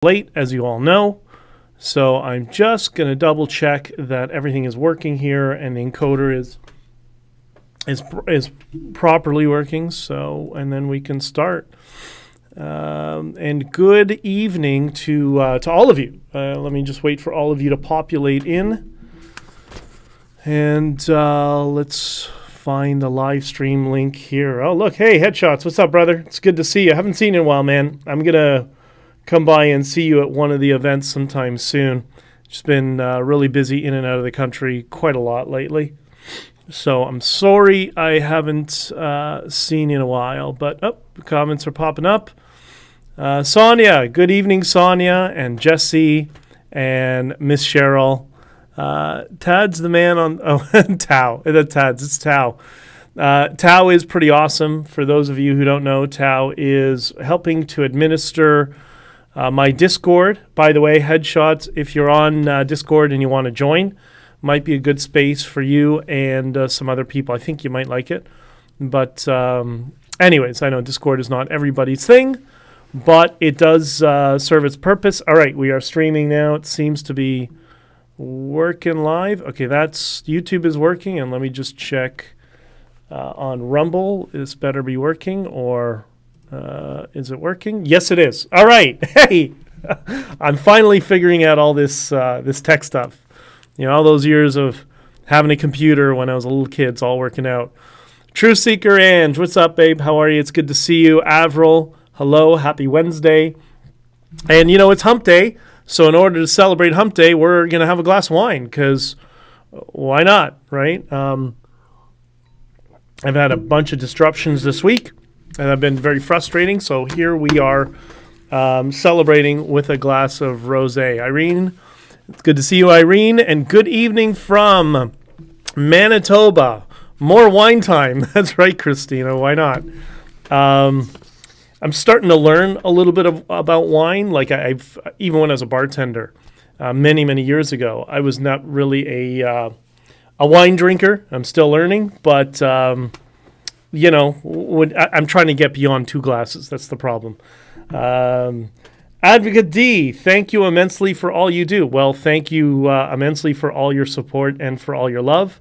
late, as you all know. So I'm just going to double check that everything is working here and the encoder is properly working. So, and then we can start. And good evening to all of you. Let me just wait for all of you to populate in. And let's find the live stream link here. Oh, look. Hey, Headshots. What's up, brother? It's good to see you. I haven't seen you in a while, man. I'm going to come by and see you at one of the events sometime soon. Just been really busy in and out of the country quite a lot lately. So I'm sorry I haven't seen you in a while. But, the comments are popping up. Sonia. Good evening, Sonia and Jesse and Miss Cheryl. Tad's the man on... Oh, Tao. It's Tao. Tao is pretty awesome. For those of you who don't know, Tao is helping to administer my Discord. By the way, Headshots, if you're on Discord and you want to join, might be a good space for you and some other people. I think you might like it. But anyways, I know Discord is not everybody's thing, but it does serve its purpose. All right, we are streaming now. It seems to be working live. Okay, that's YouTube is working. And let me just check on Rumble. This better be working, or is it working? Yes, it is. All right. Hey, I'm finally figuring out all this tech stuff. You know, all those years of having a computer when I was a little kid, it's all working out. True Seeker Ange, what's up, babe? How are you? It's good to see you. Avril, hello. Happy Wednesday. And, you know, it's hump day. So in order to celebrate hump day, we're going to have a glass of wine because why not, right? I've had a bunch of disruptions this week, and I've been very frustrating. So here we are celebrating with a glass of rosé. Irene, it's good to see you, Irene. And good evening from Manitoba. More wine time. That's right, Christina. Why not? I'm starting to learn a little bit about wine. Like I've even when I was a bartender many years ago, I was not really a wine drinker. I'm still learning, but you know, I'm trying to get beyond 2 glasses. That's the problem. Advocate D, thank you immensely for all you do. Well, thank you immensely for all your support and for all your love.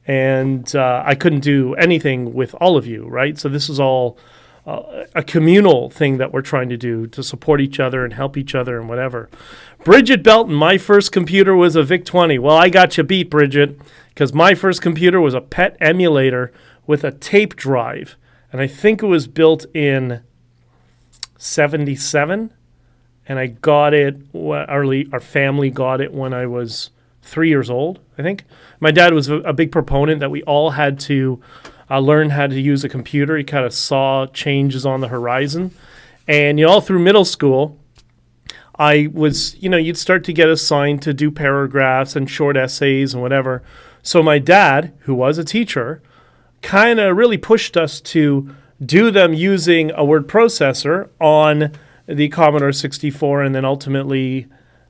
And I couldn't do anything with all of you, right? So this is all a communal thing that we're trying to do to support each other and help each other and whatever. Bridget Belton, my first computer was a VIC-20. Well, I got you beat, Bridget, because my first computer was a PET emulator with a tape drive. And I think it was built in 77. And I got it, our family got it when I was 3 years old, I think. My dad was a big proponent that we all had to learn how to use a computer. He kind of saw changes on the horizon. And, you know, all through middle school, I was, you know, you'd start to get assigned to do paragraphs and short essays and whatever. So my dad, who was a teacher, kind of really pushed us to do them using a word processor on the Commodore 64, and then ultimately,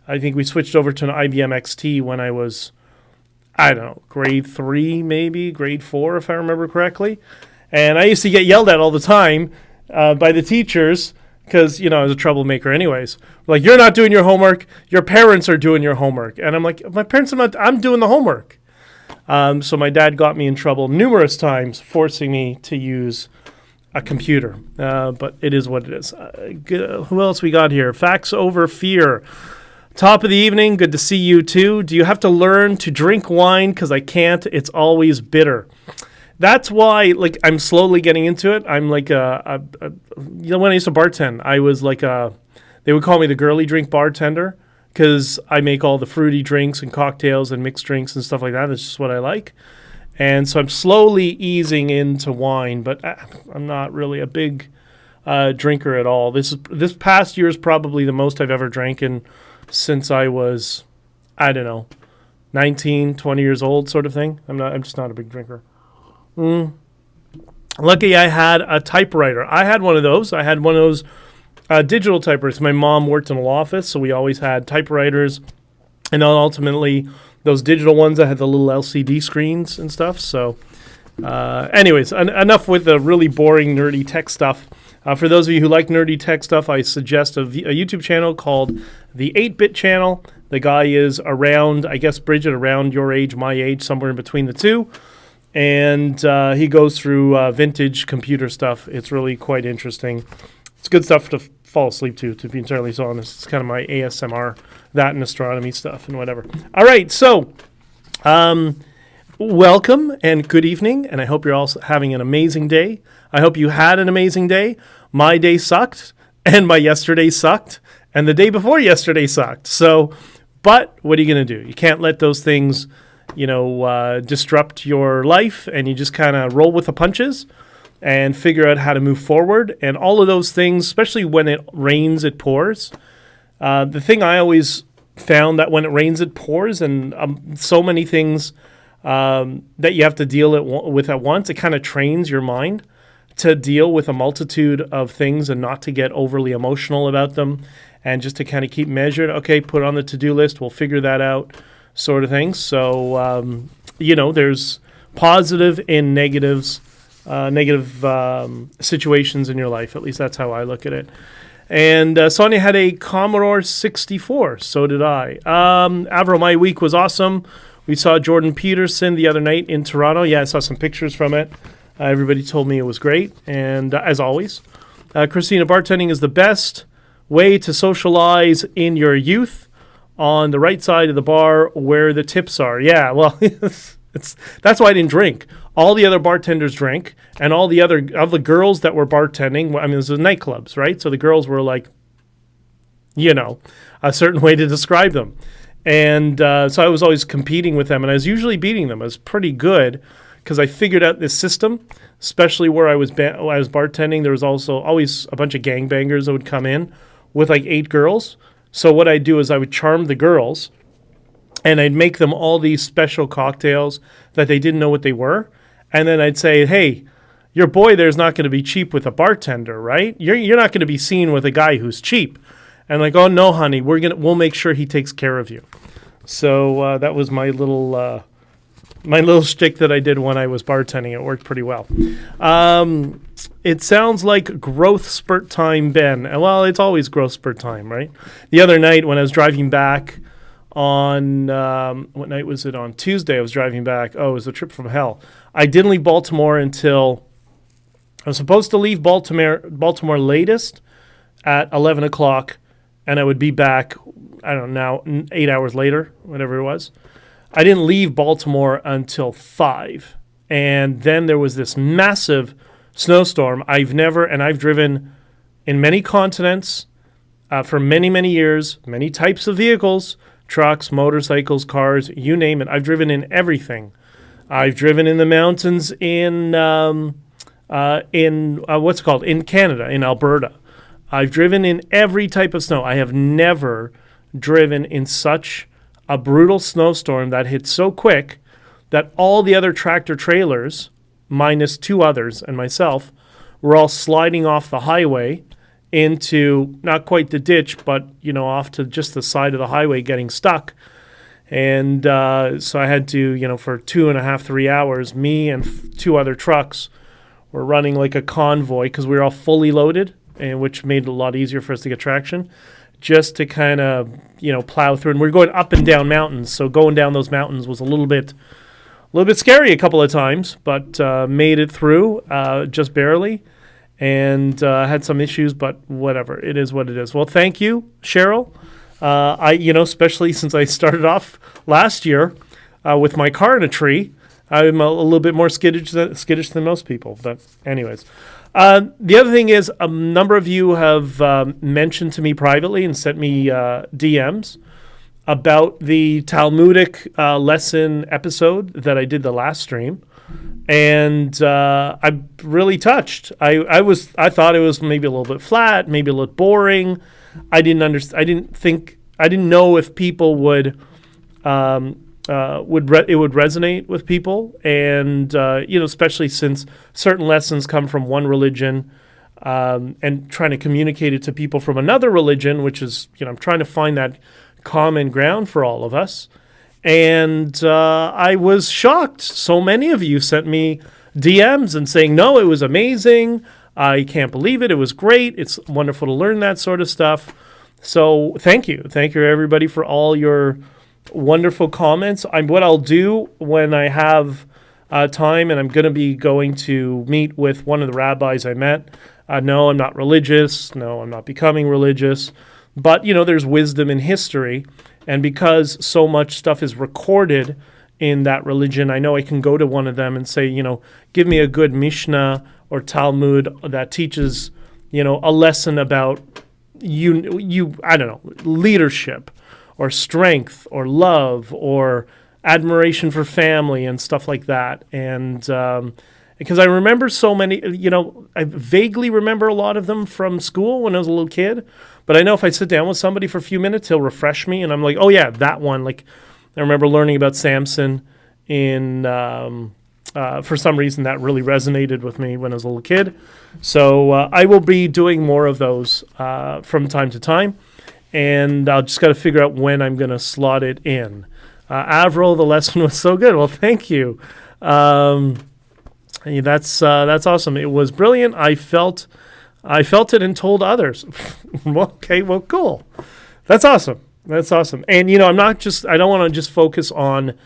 I think we switched over to an IBM XT when I was, I don't know, grade 3 maybe, grade 4 if I remember correctly. And I used to get yelled at all the time by the teachers because, you know, I was a troublemaker anyways. Like, you're not doing your homework, your parents are doing your homework. And I'm like, my parents are not, I'm doing the homework. So my dad got me in trouble numerous times, forcing me to use a computer, but it is what it is. Who else we got here? Facts Over Fear. Top of the evening. Good to see you too. Do you have to learn to drink wine? Because I can't. It's always bitter. That's why, like, I'm slowly getting into it. I'm like you know, when I used to bartend, I was like they would call me the girly drink bartender because I make all the fruity drinks and cocktails and mixed drinks and stuff like that. That's just what I like. And so I'm slowly easing into wine, but I'm not really a big drinker at all. This past year is probably the most I've ever drank in since I was, I don't know, 19, 20 years old sort of thing. I'm just not a big drinker. Lucky I had a typewriter. I had one of those. I had one of those digital typewriters. My mom worked in a law office, so we always had typewriters. And then ultimately, those digital ones that had the little LCD screens and stuff. So anyways, enough with the really boring, nerdy tech stuff. For those of you who like nerdy tech stuff, I suggest a YouTube channel called the 8-Bit Channel. The guy is around, I guess, Bridget, around your age, my age, somewhere in between the two. And he goes through vintage computer stuff. It's really quite interesting. It's good stuff to fall asleep to be entirely honest. It's kind of my ASMR, that and astronomy stuff and whatever. All right, so welcome and good evening, and I hope you're all having an amazing day. I hope you had an amazing day. My day sucked, and my yesterday sucked, and the day before yesterday sucked. So, but what are you going to do? You can't let those things, disrupt your life, and you just kind of roll with the punches and figure out how to move forward. And all of those things, especially when it rains, it pours. The thing I always found that when it rains, it pours, and so many things that you have to deal with at once, it kind of trains your mind to deal with a multitude of things and not to get overly emotional about them, and just to kind of keep measured. Okay, put it on the to-do list, we'll figure that out, sort of thing. So, there's positive and negative situations in your life. At least that's how I look at it. And Sonia had a Commodore 64. So did I. Avro, my week was awesome. We saw Jordan Peterson the other night in Toronto. Yeah, I saw some pictures from it. Everybody told me it was great. And as always, Christina, bartending is the best way to socialize in your youth, on the right side of the bar where the tips are. Yeah, well, that's why I didn't drink. All the other bartenders drank, and all the other of the girls that were bartending, I mean, this was nightclubs, right? So the girls were like, a certain way to describe them. And so I was always competing with them, and I was usually beating them. I was pretty good because I figured out this system, especially where I was bartending. There was also always a bunch of gangbangers that would come in with like 8 girls. So what I'd do is I would charm the girls, and I'd make them all these special cocktails that they didn't know what they were. And then I'd say, hey, your boy there's not going to be cheap with a bartender, right? You're not going to be seen with a guy who's cheap. And like, oh no, honey, we'll make sure he takes care of you. So that was my little shtick that I did when I was bartending. It worked pretty well. It sounds like growth spurt time, Ben. Well, it's always growth spurt time, right? The other night when I was driving back on, what night was it? On Tuesday, I was driving back. Oh, it was a trip from hell. I didn't leave Baltimore until I was supposed to leave Baltimore latest at 11 o'clock, and I would be back, I don't know, 8 hours later, whatever it was. I didn't leave Baltimore until 5. And then there was this massive snowstorm. I've driven in many continents for many, many years, many types of vehicles, trucks, motorcycles, cars, you name it. I've driven in everything. I've driven in the mountains in Canada, in Alberta. I've driven in every type of snow. I have never driven in such a brutal snowstorm that hit so quick that all the other tractor trailers, minus 2 others and myself, were all sliding off the highway into not quite the ditch, but off to just the side of the highway, getting stuck. And so I had to, for 2.5, 3 hours, me and 2 other trucks were running like a convoy because we were all fully loaded, and which made it a lot easier for us to get traction, just to kind of, plow through. And we're going up and down mountains, so going down those mountains was a little bit scary a couple of times, but made it through just barely, and had some issues, but whatever. It is what it is. Well, thank you, Cheryl. Especially since I started off last year with my car in a tree, I'm a little bit more skittish than most people. But anyways, the other thing is a number of you have mentioned to me privately and sent me DMs about the Talmudic lesson episode that I did the last stream. And I'm really touched. I thought it was maybe a little bit flat, maybe a little boring. I didn't know if people would resonate with people, and especially since certain lessons come from one religion, and trying to communicate it to people from another religion, which is I'm trying to find that common ground for all of us. And I was shocked. So many of you sent me DMs and saying, no, it was amazing. I can't believe it. It was great. It's wonderful to learn that sort of stuff. So thank you. Thank you, everybody, for all your wonderful comments. What I'll do when I have time, and I'm going to be going to meet with one of the rabbis I met. No, I'm not religious. No, I'm not becoming religious. But, there's wisdom in history. And because so much stuff is recorded in that religion, I know I can go to one of them and say, give me a good Mishnah or Talmud that teaches, a lesson about I don't know, leadership or strength or love or admiration for family and stuff like that. And because I remember so many, I vaguely remember a lot of them from school when I was a little kid. But I know if I sit down with somebody for a few minutes, he'll refresh me. And I'm like, oh, yeah, that one. Like, I remember learning about Samson for some reason that really resonated with me when I was a little kid. So I will be doing more of those from time to time. And I'll just got to figure out when I'm going to slot it in. Avril, the lesson was so good. Well, thank you. That's awesome. It was brilliant. I felt it and told others. Okay, well, cool. That's awesome. And, I don't want to just focus on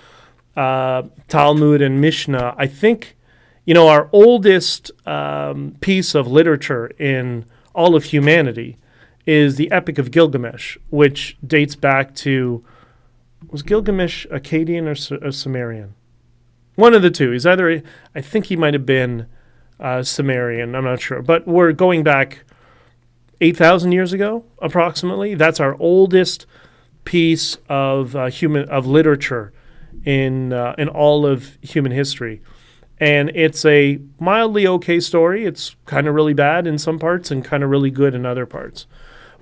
Talmud and Mishnah. I think, our oldest piece of literature in all of humanity is the Epic of Gilgamesh, which dates back to, was Gilgamesh Akkadian or Sumerian? One of the two. He's either, I think he might have been Sumerian, I'm not sure. But we're going back 8,000 years ago, approximately. That's our oldest piece of literature in all of human history. And it's a mildly okay story. It's kind of really bad in some parts and kind of really good in other parts.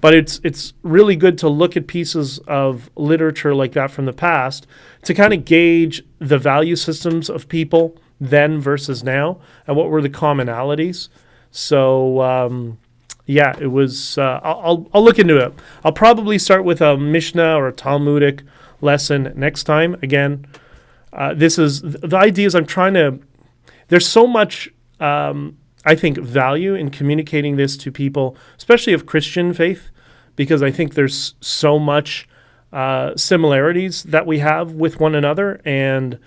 But it's really good to look at pieces of literature like that from the past to kind of gauge the value systems of people then versus now and what were the commonalities. So, it was, I'll look into it. I'll probably start with a Mishnah or a Talmudic lesson next time. Again, this is, the ideas I'm trying to, there's so much, I think, value in communicating this to people, especially of Christian faith, because I think there's so much similarities that we have with one another, and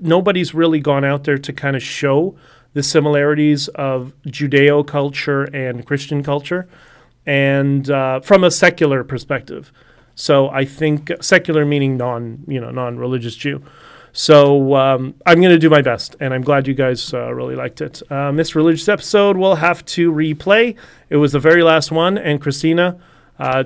nobody's really gone out there to kind of show the similarities of Judeo culture and Christian culture, and from a secular perspective. So I think secular meaning non-religious Jew. So I'm going to do my best, and I'm glad you guys really liked it. This religious episode we'll have to replay. It was the very last one, and Christina,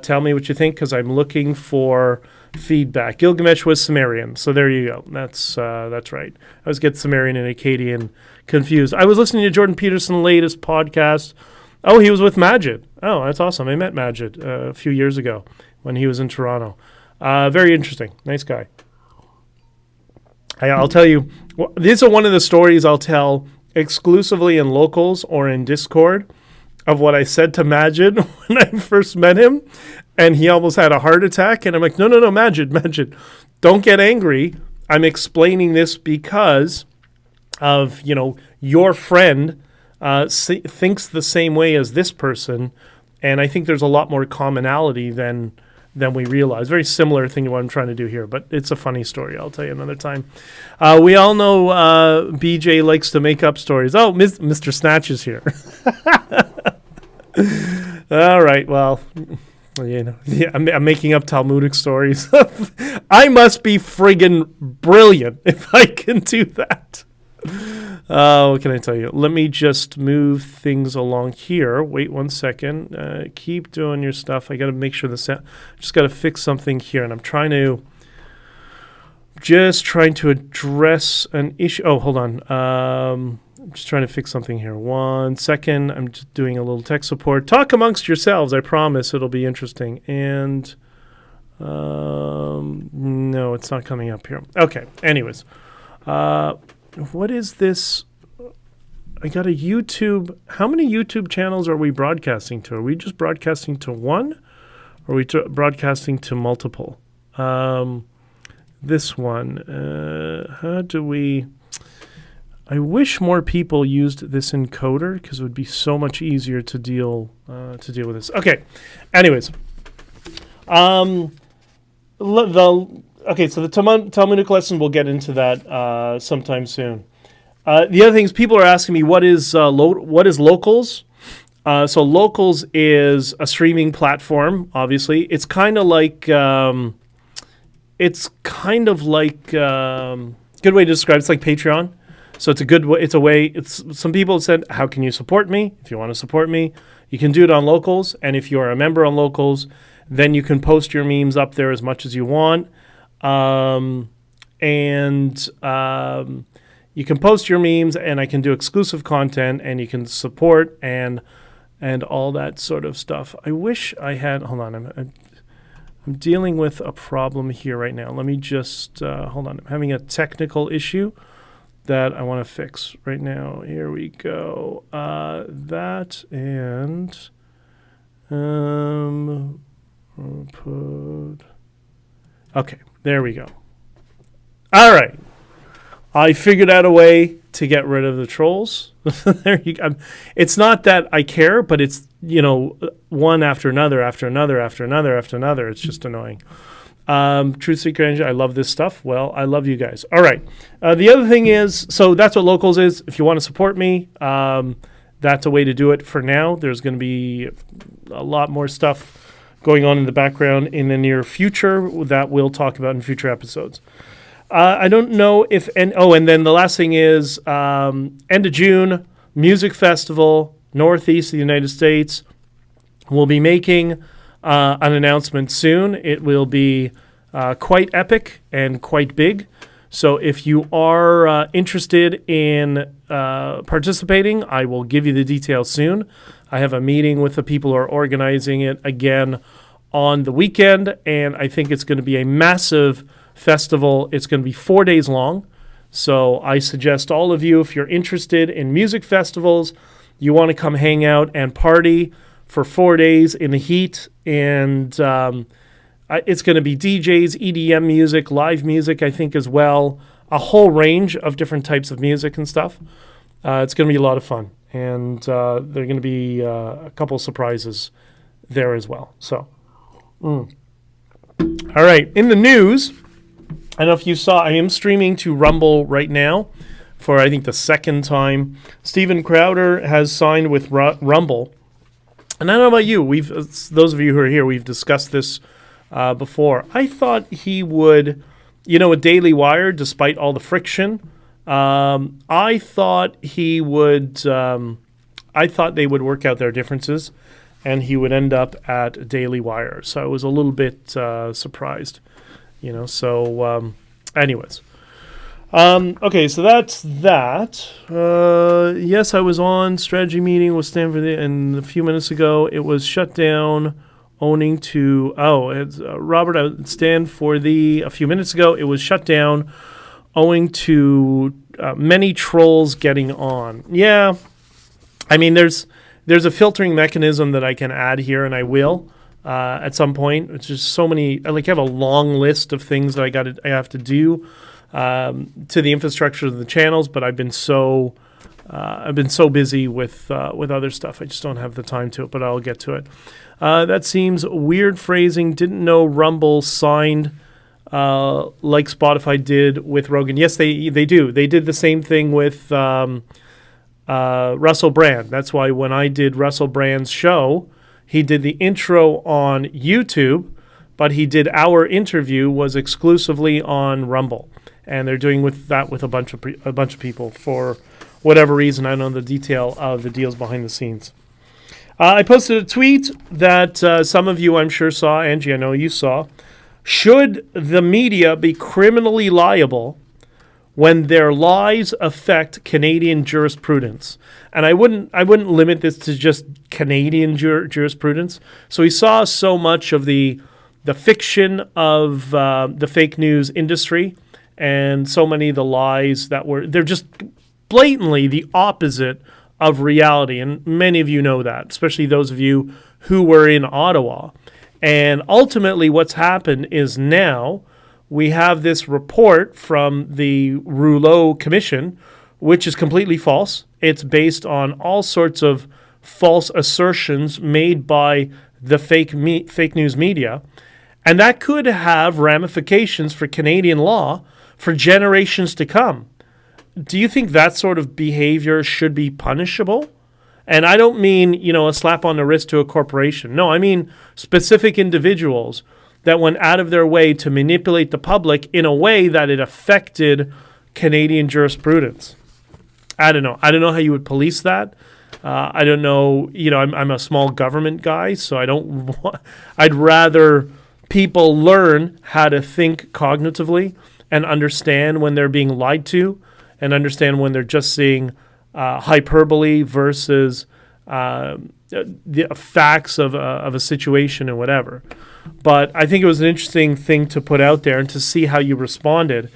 tell me what you think, because I'm looking for feedback. Gilgamesh was Sumerian, so there you go. That's right. I always get Sumerian and Akkadian confused. I was listening to Jordan Peterson's latest podcast. Oh, he was with Majid. Oh, that's awesome. I met Majid a few years ago when he was in Toronto. Very interesting. Nice guy. I'll tell you, these are one of the stories I'll tell exclusively in locals or in Discord of what I said to Majid when I first met him, and he almost had a heart attack, and I'm like, no, Majid, don't get angry. I'm explaining this because of, your friend thinks the same way as this person, and I think there's a lot more commonality than we realize. Very similar thing to what I'm trying to do here, but it's a funny story. I'll tell you another time. We all know BJ likes to make up stories. Oh, Mr. Snatch is here. All right, well, I'm making up Talmudic stories. I must be friggin' brilliant if I can do that. What can I tell you? Let me just move things along here. Wait 1 second. Keep doing your stuff. I got to make sure the sound. Just got to fix something here, and I'm trying to address an issue. Oh, hold on. I'm just trying to fix something here. 1 second. I'm just doing a little tech support. Talk amongst yourselves. I promise it'll be interesting. And no, it's not coming up here. Okay. Anyways. What is this? I got a YouTube. How many YouTube channels are we broadcasting to? Are we just broadcasting to one? Or are we broadcasting to multiple? This one. How do we... I wish more people used this encoder because it would be so much easier to deal with this. Okay. Anyways, so the Talmudic lesson, we'll get into that sometime soon. The other thing is, people are asking me what is Locals. So Locals is a streaming platform. Obviously, it's kind of like good way to describe it. It's like Patreon. So it's a good way. It's a way. Some people said, "How can you support me?" If you want to support me, you can do it on Locals. And if you are a member on Locals, then you can post your memes up there as much as you want. You can post your memes, and I can do exclusive content, and you can support and all that sort of stuff. I wish I had. Hold on, I'm dealing with a problem here right now. Let me just hold on. I'm having a technical issue that I want to fix right now. Here we go. That and okay, there we go. All right, I figured out a way to get rid of the trolls. There you go. It's not that I care, but it's one after another, after another, after another, after another. It's just annoying. Truth Seeker Engine, I love this stuff. Well, I love you guys. All right. The other thing is, so that's what Locals is. If you want to support me, that's a way to do it for now. There's going to be a lot more stuff going on in the background in the near future that we'll talk about in future episodes. I don't know if, and then the last thing is, end of June, music festival, Northeast of the United States. We'll be making an announcement soon. It will be quite epic and quite big. So if you are interested in participating, I will give you the details soon. I have a meeting with the people who are organizing it again on the weekend, and I think it's going to be a massive festival. It's going to be 4 days long. So I suggest all of you, if you're interested in music festivals, you want to come hang out and party for 4 days in the heat, and it's going to be DJs, EDM music, live music, I think, as well, a whole range of different types of music and stuff. It's going to be a lot of fun, and there are going to be a couple surprises there as well. So, all right, in the news, I don't know if you saw, I am streaming to Rumble right now for, I think, the second time. Steven Crowder has signed with Rumble. And I don't know about you. Those of you who are here, we've discussed this before. I thought he would, with Daily Wire, despite all the friction, I thought they would work out their differences, and he would end up at Daily Wire. So I was a little bit surprised, So, anyways. Okay, so that's that. Yes, I was on strategy meeting with Stanford, and a few minutes ago it was shut down owing to, Robert, I stand for a few minutes ago, it was shut down owing to many trolls getting on. Yeah, I mean, there's a filtering mechanism that I can add here, and I will at some point. It's just so many, I have a long list of things that I have to do to the infrastructure of the channels, but I've been so busy with other stuff. I just don't have the time to it, but I'll get to it. That seems weird phrasing. Didn't know Rumble signed like Spotify did with Rogan. Yes, they do. They did the same thing with Russell Brand. That's why when I did Russell Brand's show, he did the intro on YouTube, but he did our interview was exclusively on Rumble. And they're doing with a bunch of people for whatever reason. I don't know the detail of the deals behind the scenes. I posted a tweet that some of you, I'm sure, saw. Angie, I know you saw. Should the media be criminally liable when their lies affect Canadian jurisprudence? And I wouldn't limit this to just Canadian jurisprudence. So we saw so much of the fiction of the fake news industry, and so many of the lies they're just blatantly the opposite of reality. And many of you know that, especially those of you who were in Ottawa. And ultimately what's happened is now we have this report from the Rouleau Commission which is completely false. It's based on all sorts of false assertions made by the fake news media. And that could have ramifications for Canadian law for generations to come. Do you think that sort of behavior should be punishable? And I don't mean, a slap on the wrist to a corporation. No, I mean specific individuals that went out of their way to manipulate the public in a way that it affected Canadian jurisprudence. I don't know. I don't know how you would police that. I don't know. I'm a small government guy, so I'd rather people learn how to think cognitively and understand when they're being lied to and understand when they're just seeing hyperbole versus the facts of a situation and whatever. But I think it was an interesting thing to put out there and to see how you responded.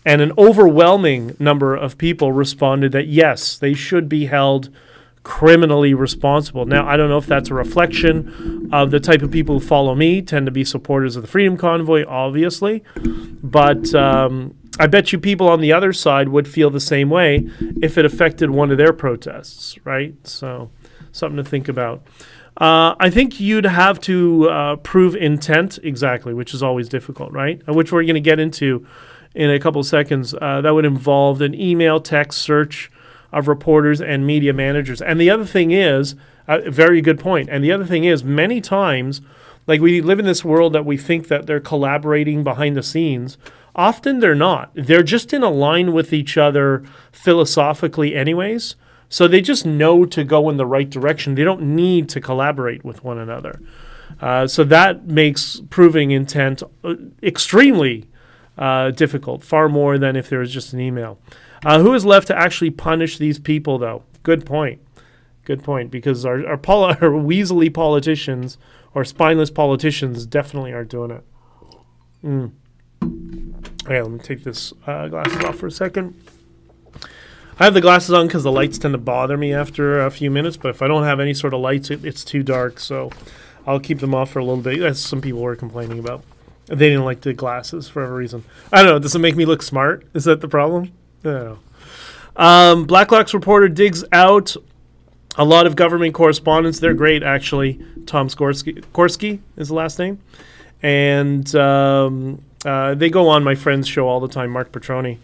And an overwhelming number of people responded that, yes, they should be held criminally responsible. Now, I don't know if that's a reflection of the type of people who follow me, tend to be supporters of the Freedom Convoy, obviously. But I bet you people on the other side would feel the same way if it affected one of their protests, right? So something to think about. I think you'd have to prove intent, exactly, which is always difficult, right? Which we're going to get into in a couple of seconds. That would involve an email, text, search of reporters and media managers. And the other thing is, very good point, and the other thing is, many times, like we live in this world that we think that they're collaborating behind the scenes. Often they're not. They're just in a line with each other philosophically anyways. So they just know to go in the right direction. They don't need to collaborate with one another. So that makes proving intent extremely difficult, far more than if there was just an email. Who is left to actually punish these people, though? Good point. Good point, because our weaselly politicians or spineless politicians definitely aren't doing it. Okay, let me take this glasses off for a second. I have the glasses on because the lights tend to bother me after a few minutes, but if I don't have any sort of lights, it's too dark, so I'll keep them off for a little bit. That's some people were complaining about. They didn't like the glasses for whatever reason. I don't know. Does it make me look smart? Is that the problem? I don't know. Blacklock's reporter digs out a lot of government correspondence. They're great, actually. Tom Skorsky is the last name. And they go on my friend's show all the time, Mark Petroni.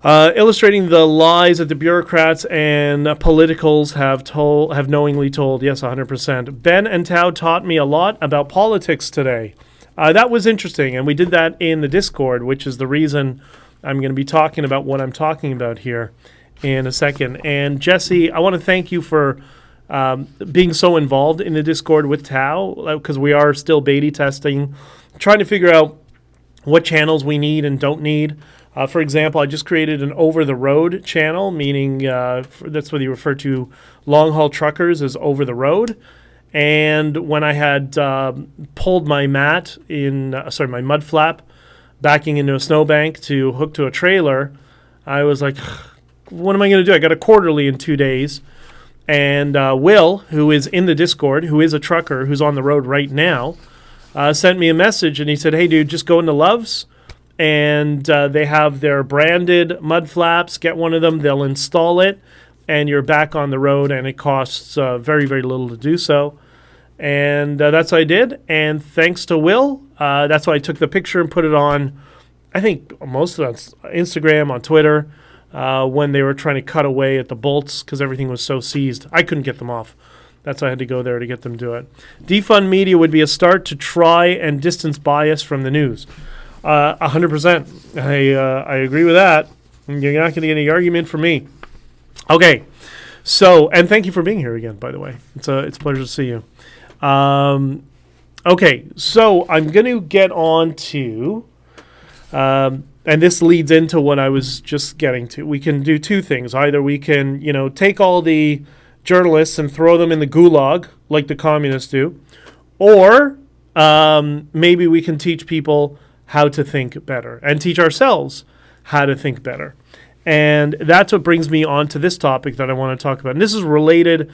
Illustrating the lies that the bureaucrats and politicals have knowingly told. Yes, 100%. Ben and Tao taught me a lot about politics today. That was interesting, and we did that in the Discord, which is the reason I'm going to be talking about what I'm talking about here in a second. And Jesse, I want to thank you for being so involved in the Discord with Tao, because we are still beta testing, trying to figure out what channels we need and don't need. For example, I just created an over-the-road channel, meaning that's what you refer to long-haul truckers as over-the-road. And when I had pulled my my mud flap, backing into a snowbank to hook to a trailer, I was like, what am I going to do? I got a quarterly in 2 days. And Will, who is in the Discord, who is a trucker, who's on the road right now, sent me a message, and he said, hey, dude, just go into Love's. And they have their branded mud flaps. Get one of them. They'll install it, and you're back on the road, and it costs very, very little to do so. And that's what I did. And thanks to Will, that's why I took the picture and put it on, I think, most of it on Instagram, on Twitter, when they were trying to cut away at the bolts because everything was so seized. I couldn't get them off. That's why I had to go there to get them to do it. Defund media would be a start to try and distance bias from the news. 100%. I agree with that. You're not going to get any argument from me. Okay. So, and thank you for being here again, by the way. It's a pleasure to see you. Okay. So I'm going to get on to, and this leads into what I was just getting to. We can do two things. Either we can, take all the journalists and throw them in the gulag like the communists do, or maybe we can teach people how to think better and teach ourselves how to think better. And that's what brings me on to this topic that I want to talk about. And this is related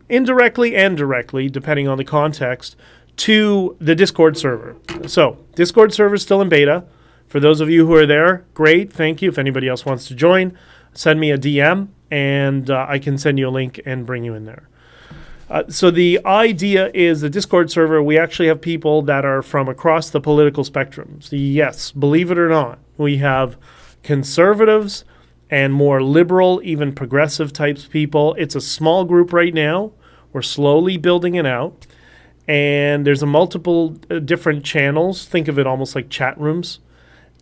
indirectly and directly, depending on the context, to the Discord server. So Discord server is still in beta. For those of you who are there, great, thank you. If anybody else wants to join, send me a DM, and I can send you a link and bring you in there. So the idea is the Discord server, we actually have people that are from across the political spectrum. So yes, believe it or not, we have conservatives and more liberal, even progressive types of people. It's a small group right now. We're slowly building it out. And there's a multiple different channels. Think of it almost like chat rooms.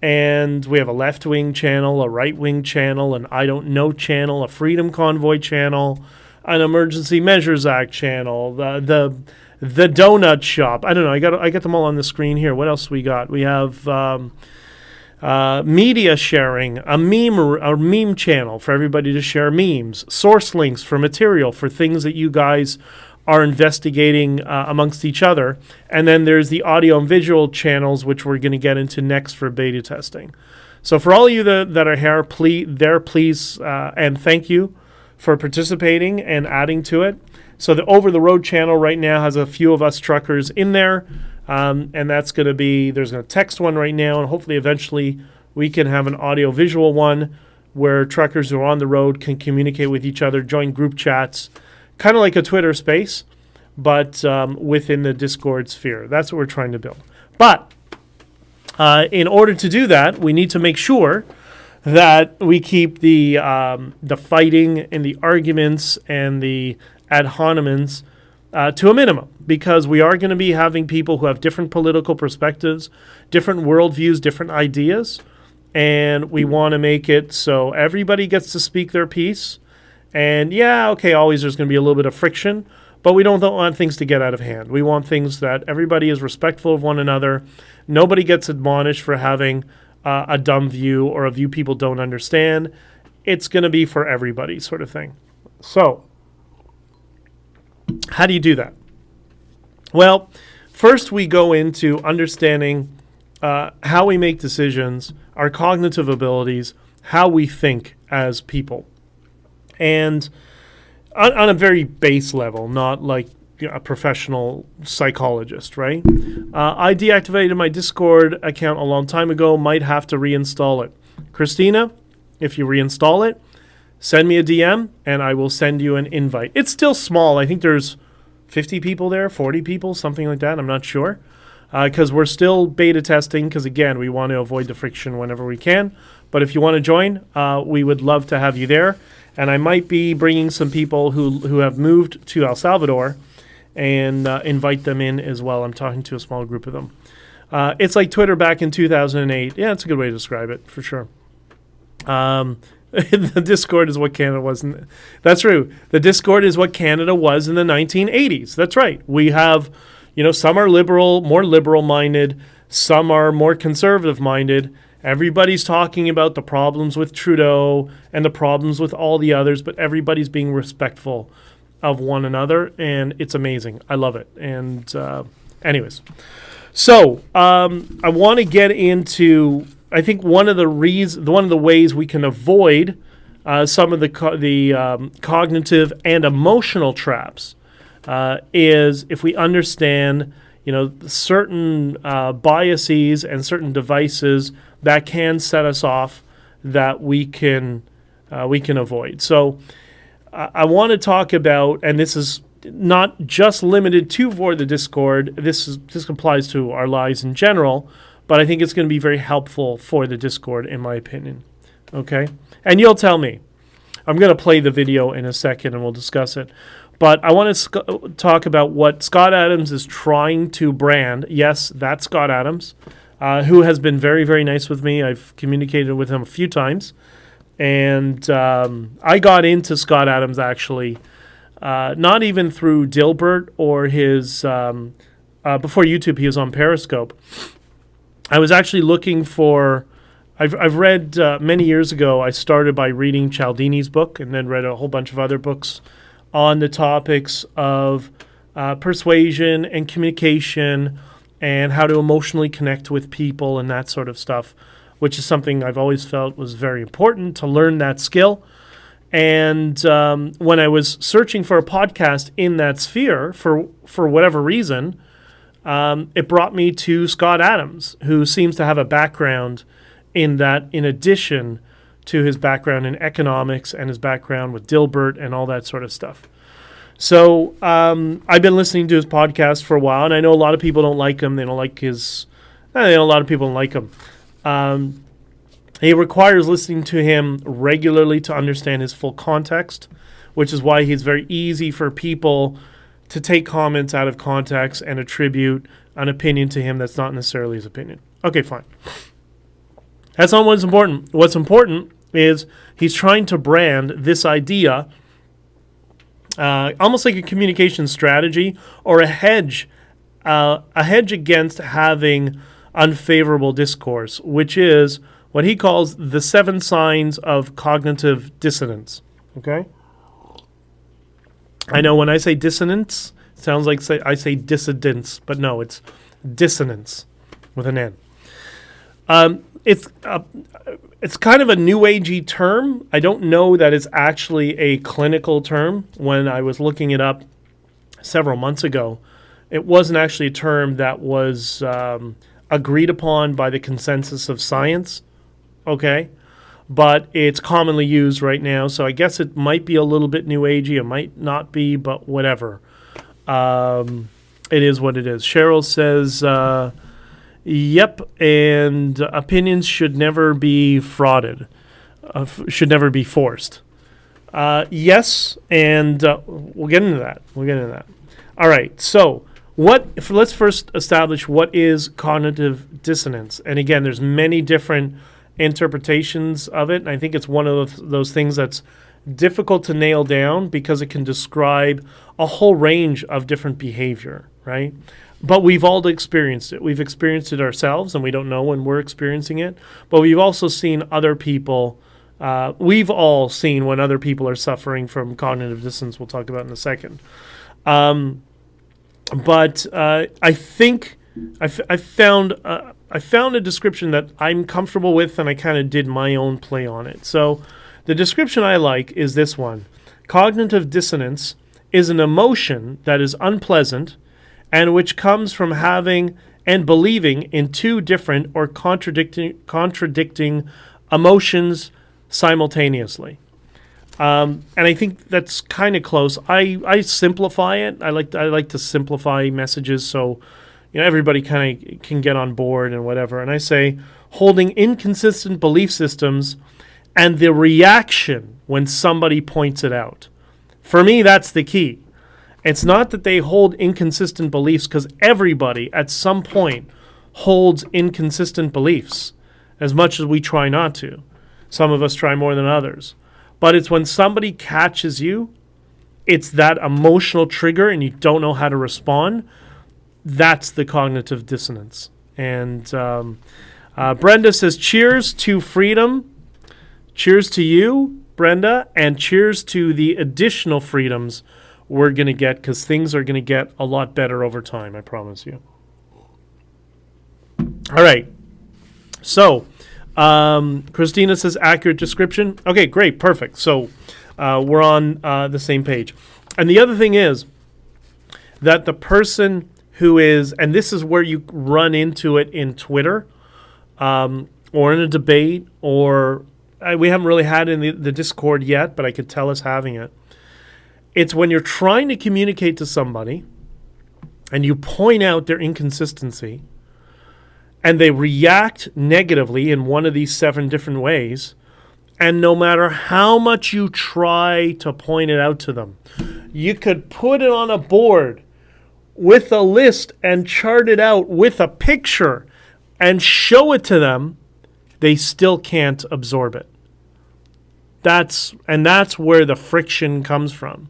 And we have a left-wing channel, a right-wing channel, an I Don't Know channel, a Freedom Convoy channel, an Emergency Measures Act channel, the donut shop. I don't know. I got them all on the screen here. What else we got? We have media sharing, a meme channel for everybody to share memes, source links for material for things that you guys are investigating amongst each other. And then there's the audio and visual channels, which we're going to get into next for beta testing. So for all of you that are here, please, and thank you for participating and adding to it. So the Over the Road channel right now has a few of us truckers in there. And that's going to be, there's a text one right now, and hopefully eventually we can have an audio-visual one where truckers who are on the road can communicate with each other, join group chats, kind of like a Twitter space, but within the Discord sphere. That's what we're trying to build. But in order to do that, we need to make sure that we keep the fighting and the arguments and the ad hominems to a minimum, because we are going to be having people who have different political perspectives, different worldviews, different ideas, and we want to make it so everybody gets to speak their piece. And yeah, okay, always there's going to be a little bit of friction, but we don't want things to get out of hand. We want things that everybody is respectful of one another. Nobody gets admonished for having a dumb view or a view people don't understand. It's going to be for everybody sort of thing. So how do you do that? Well, first we go into understanding how we make decisions, our cognitive abilities, how we think as people. And on a very base level, not like a professional psychologist, right? I deactivated my Discord account a long time ago, might have to reinstall it. Christina, if you reinstall it, send me a DM and I will send you an invite. It's still small. I think there's 50 people there, 40 people, something like that. I'm not sure. Because we're still beta testing, because again, we want to avoid the friction whenever we can. But if you want to join, we would love to have you there. And I might be bringing some people who have moved to El Salvador and invite them in as well. I'm talking to a small group of them. It's like Twitter back in 2008. Yeah, it's a good way to describe it, for sure. The Discord is what Canada was. That's true. The Discord is what Canada was in the 1980s. That's right. We have, some are liberal, more liberal-minded. Some are more conservative-minded. Everybody's talking about the problems with Trudeau and the problems with all the others, but everybody's being respectful of one another, and it's amazing. I love it. And anyways, so I want to get into, I think one of the ways we can avoid some of the cognitive and emotional traps is if we understand, certain biases and certain devices that can set us off that we can avoid. So I want to talk about, and this is not just limited to for the Discord. This applies to our lives in general, but I think it's going to be very helpful for the Discord, in my opinion. Okay, and you'll tell me. I'm going to play the video in a second, and we'll discuss it. But I want to talk about what Scott Adams is trying to brand. Yes, that's Scott Adams. Who has been very, very nice with me. I've communicated with him a few times. And I got into Scott Adams, actually, not even through Dilbert or his, before YouTube, he was on Periscope. I was actually looking for, I've read many years ago, I started by reading Cialdini's book and then read a whole bunch of other books on the topics of persuasion and communication and how to emotionally connect with people and that sort of stuff, which is something I've always felt was very important to learn that skill. And when I was searching for a podcast in that sphere, for whatever reason, it brought me to Scott Adams, who seems to have a background in that, in addition to his background in economics and his background with Dilbert and all that sort of stuff. So I've been listening to his podcast for a while, and I know a lot of people don't like him. They don't like his... I know a lot of people don't like him. He requires listening to him regularly to understand his full context, which is why he's very easy for people to take comments out of context and attribute an opinion to him that's not necessarily his opinion. Okay, fine. That's not what's important. What's important is he's trying to brand this idea almost like a communication strategy or a hedge against having unfavorable discourse, which is what he calls the 7 signs of cognitive dissonance. Okay? I know when I say dissonance, it sounds like I say dissidence, but no, it's dissonance with an N. It's kind of a new agey term. I don't know that it's actually a clinical term. When I was looking it up several months ago, it wasn't actually a term that was agreed upon by the consensus of science, okay? But it's commonly used right now, so I guess it might be a little bit new agey. It might not be, but whatever. It is what it is. Cheryl says... Yep, and opinions should never be frauded, should never be forced. Yes, and we'll get into that. All right, so let's first establish what is cognitive dissonance. And again, there's many different interpretations of it, and I think it's one of those things that's difficult to nail down because it can describe a whole range of different behavior, right? But we've all experienced it. We've experienced it ourselves, and we don't know when we're experiencing it. But we've also seen other people. We've all seen when other people are suffering from cognitive dissonance. We'll talk about in a second. But I think I found a description that I'm comfortable with, and I kind of did my own play on it. So the description I like is this one. Cognitive dissonance is an emotion that is unpleasant and which comes from having and believing in 2 different or contradicting emotions simultaneously. And I think that's kind of close. I simplify it. I like to simplify messages so everybody kind of can get on board and whatever. And I say holding inconsistent belief systems and the reaction when somebody points it out. For me, that's the key. It's not that they hold inconsistent beliefs, because everybody at some point holds inconsistent beliefs, as much as we try not to. Some of us try more than others. But it's when somebody catches you, it's that emotional trigger and you don't know how to respond. That's the cognitive dissonance. And Brenda says, cheers to freedom. Cheers to you, Brenda, and cheers to the additional freedoms we're going to get, because things are going to get a lot better over time, I promise you. All right. So, Christina says accurate description. Okay, great, perfect. So, we're on the same page. And the other thing is that the person who is, and this is where you run into it in Twitter, or in a debate, or we haven't really had it in the Discord yet, but I could tell us having it. It's when you're trying to communicate to somebody and you point out their inconsistency and they react negatively in one of these 7 different ways, and no matter how much you try to point it out to them, you could put it on a board with a list and chart it out with a picture and show it to them, they still can't absorb it. That's where the friction comes from.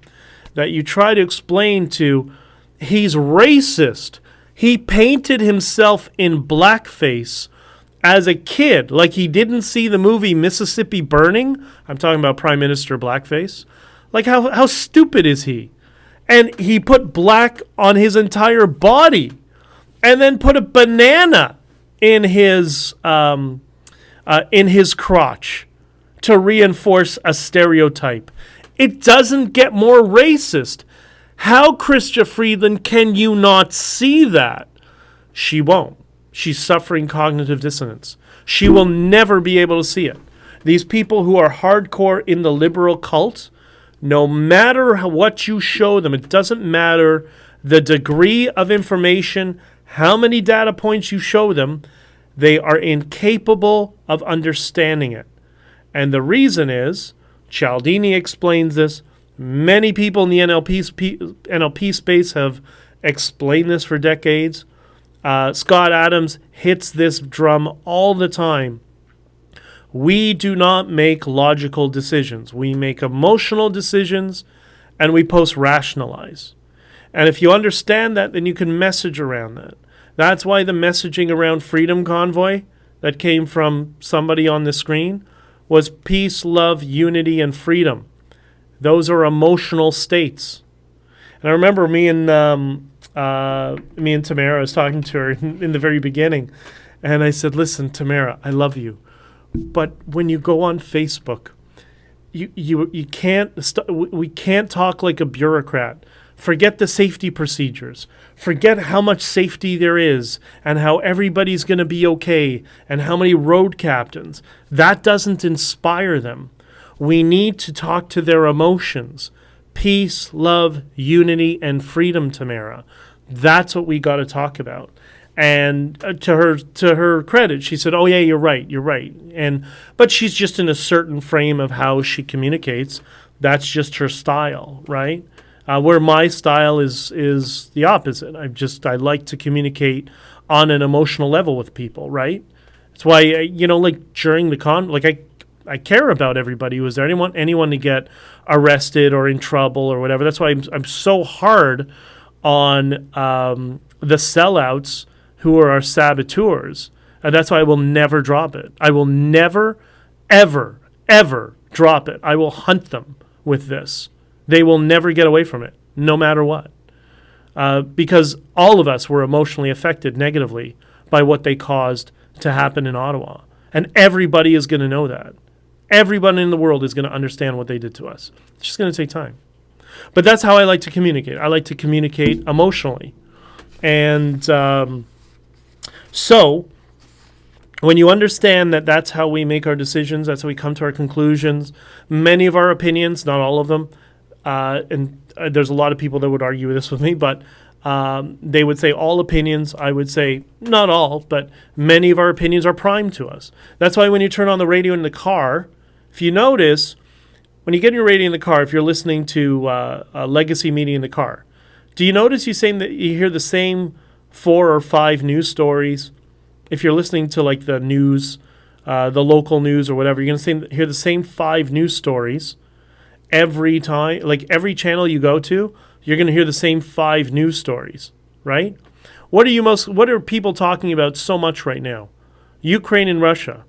That you try to explain to, he's racist. He painted himself in blackface as a kid, like he didn't see the movie Mississippi Burning. I'm talking about Prime Minister blackface. Like how stupid is he? And he put black on his entire body, and then put a banana in his crotch to reinforce a stereotype. It doesn't get more racist. How, Chrystia Freeland, can you not see that? She won't. She's suffering cognitive dissonance. She will never be able to see it. These people who are hardcore in the liberal cult, no matter what you show them, it doesn't matter the degree of information, how many data points you show them, they are incapable of understanding it. And the reason is, Cialdini explains this, many people in the NLP space have explained this for decades. Scott Adams hits this drum all the time. We do not make logical decisions. We make emotional decisions, and we post-rationalize. And if you understand that, then you can message around that. That's why the messaging around Freedom Convoy that came from somebody on the screen was peace, love, unity, and freedom. Those are emotional states. And I remember me and Tamara, I was talking to her in the very beginning, and I said, listen, Tamara, I love you. But when you go on Facebook, you can't we can't talk like a bureaucrat. Forget the safety procedures. Forget how much safety there is and how everybody's going to be okay and how many road captains. That doesn't inspire them. We need to talk to their emotions. Peace, love, unity, and freedom, Tamara. That's what we got to talk about. And to her credit, she said, "Oh yeah, you're right. But she's just in a certain frame of how she communicates. That's just her style, right? Where my style is the opposite. I like to communicate on an emotional level with people, right? That's why like during the I care about everybody who was there. I didn't want anyone to get arrested or in trouble or whatever. That's why I'm so hard on the sellouts who are our saboteurs. And that's why I will never drop it. I will never, ever, ever drop it. I will hunt them with this. They will never get away from it, no matter what. Because all of us were emotionally affected negatively by what they caused to happen in Ottawa. And everybody is going to know that. Everybody in the world is going to understand what they did to us. It's just going to take time. But that's how I like to communicate. I like to communicate emotionally. And so when you understand that that's how we make our decisions, that's how we come to our conclusions, many of our opinions, not all of them, and there's a lot of people that would argue this with me, but they would say all opinions. I would say not all, but many of our opinions are primed to us. That's why when you turn on the radio in the car, if you notice, when you get your radio in the car, if you're listening to a legacy media in the car, do you notice you hear the same 4 or 5 news stories? If you're listening to like the news, the local news or whatever, you're going to hear the same 5 news stories every time. Like every channel you go to, you're going to hear the same 5 news stories, right? What are people talking about so much right now? Ukraine and Russia.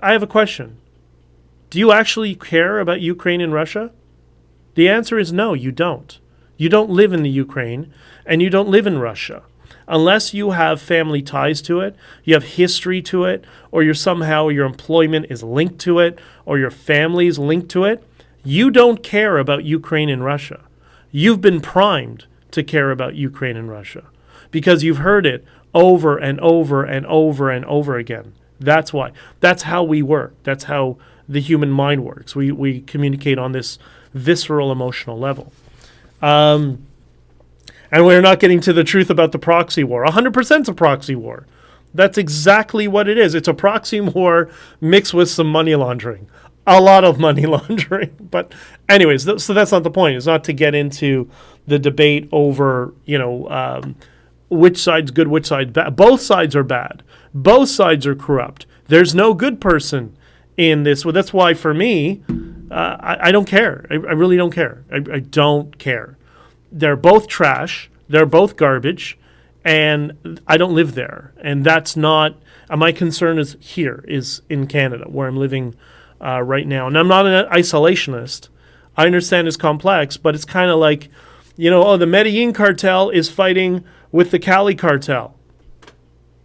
I have a question. Do you actually care about Ukraine and Russia? The answer is no, you don't. You don't live in the Ukraine and you don't live in Russia. Unless you have family ties to it, you have history to it, or your employment is linked to it, or your family is linked to it, you don't care about Ukraine and Russia. You've been primed to care about Ukraine and Russia because you've heard it over and over and over and over again. That's why. That's how we work. That's how the human mind works. We communicate on this visceral emotional level. And we're not getting to the truth about the proxy war. 100% a proxy war. That's exactly what it is. It's a proxy war mixed with some money laundering. A lot of money laundering. But anyways, so that's not the point. It's not to get into the debate over, which side's good, which side's bad. Both sides are bad. Both sides are corrupt. There's no good person in this. Well, that's why for me, I don't care. I really don't care. I don't care. They're both trash. They're both garbage. And I don't live there. And that's not, my concern is in Canada, where I'm living right now. And I'm not an isolationist. I understand it's complex, but it's kind of like, the Medellin cartel is fighting with the Cali cartel.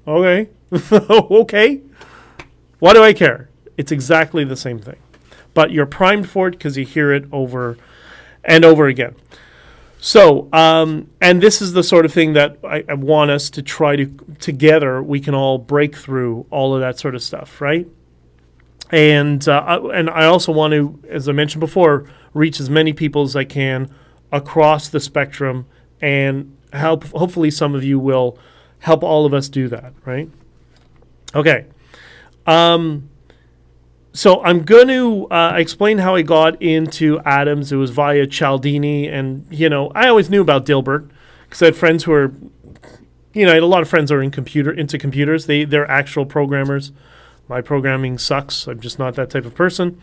Okay. Okay. Why do I care? It's exactly the same thing. But you're primed for it because you hear it over and over again. So, and this is the sort of thing that I want us to try to, together, we can all break through all of that sort of stuff, right? And I also want to, as I mentioned before, reach as many people as I can across the spectrum and help. Hopefully some of you will help all of us do that, right? Okay. So I'm going to explain how I got into Atoms. It was via Cialdini, and I always knew about Dilbert because I had friends who are, I had a lot of friends who are into computers. They're actual programmers. My programming sucks. I'm just not that type of person.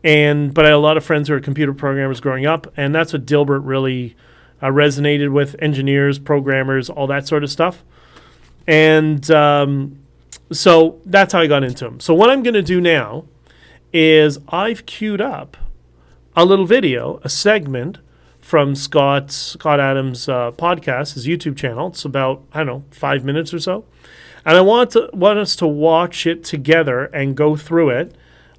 But I had a lot of friends who are computer programmers growing up, and that's what Dilbert really resonated with: engineers, programmers, all that sort of stuff. And so that's how I got into him. So what I'm going to do now is I've queued up a little video, a segment from Scott Adams' podcast, his YouTube channel. It's about, 5 minutes or so. And I want us to watch it together and go through it.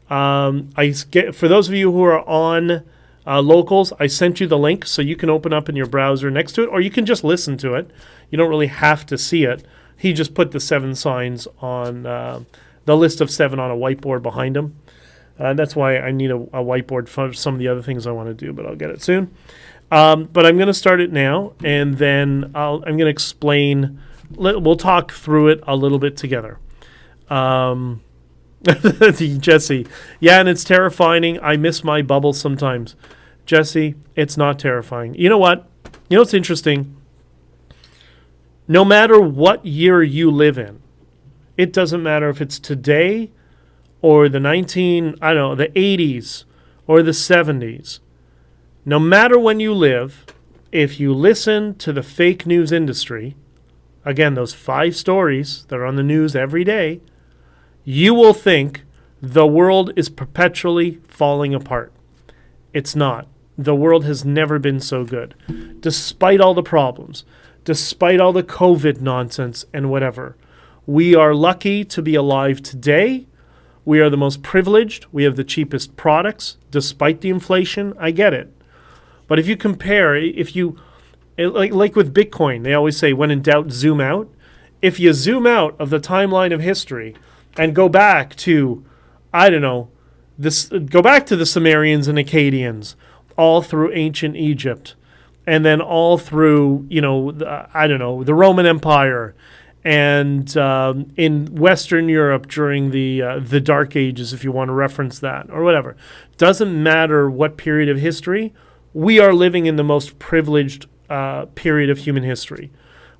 For those of you who are on Locals, I sent you the link so you can open up in your browser next to it, or you can just listen to it. You don't really have to see it. He just put the 7 signs on the list of 7 on a whiteboard behind him. That's why I need a whiteboard for some of the other things I want to do, but I'll get it soon. But I'm going to start it now, and then I'm going to explain. We'll talk through it a little bit together. Jesse, yeah, and it's terrifying. I miss my bubble sometimes. Jesse, it's not terrifying. You know what? You know what's interesting? No matter what year you live in, it doesn't matter if it's today or the 80s or the 70s. No matter when you live, if you listen to the fake news industry, again, those 5 stories that are on the news every day, you will think the world is perpetually falling apart. It's not. The world has never been so good. Despite all the problems, despite all the COVID nonsense and whatever, we are lucky to be alive today. We are the most privileged. We have the cheapest products, despite the inflation. I get it. But if you compare, like with Bitcoin, they always say, when in doubt, zoom out. If you zoom out of the timeline of history and go back to, go back to the Sumerians and Akkadians, all through ancient Egypt, and then all through, the Roman Empire, and in Western Europe during the Dark Ages, if you want to reference that, or whatever. Doesn't matter what period of history, we are living in the most privileged period of human history.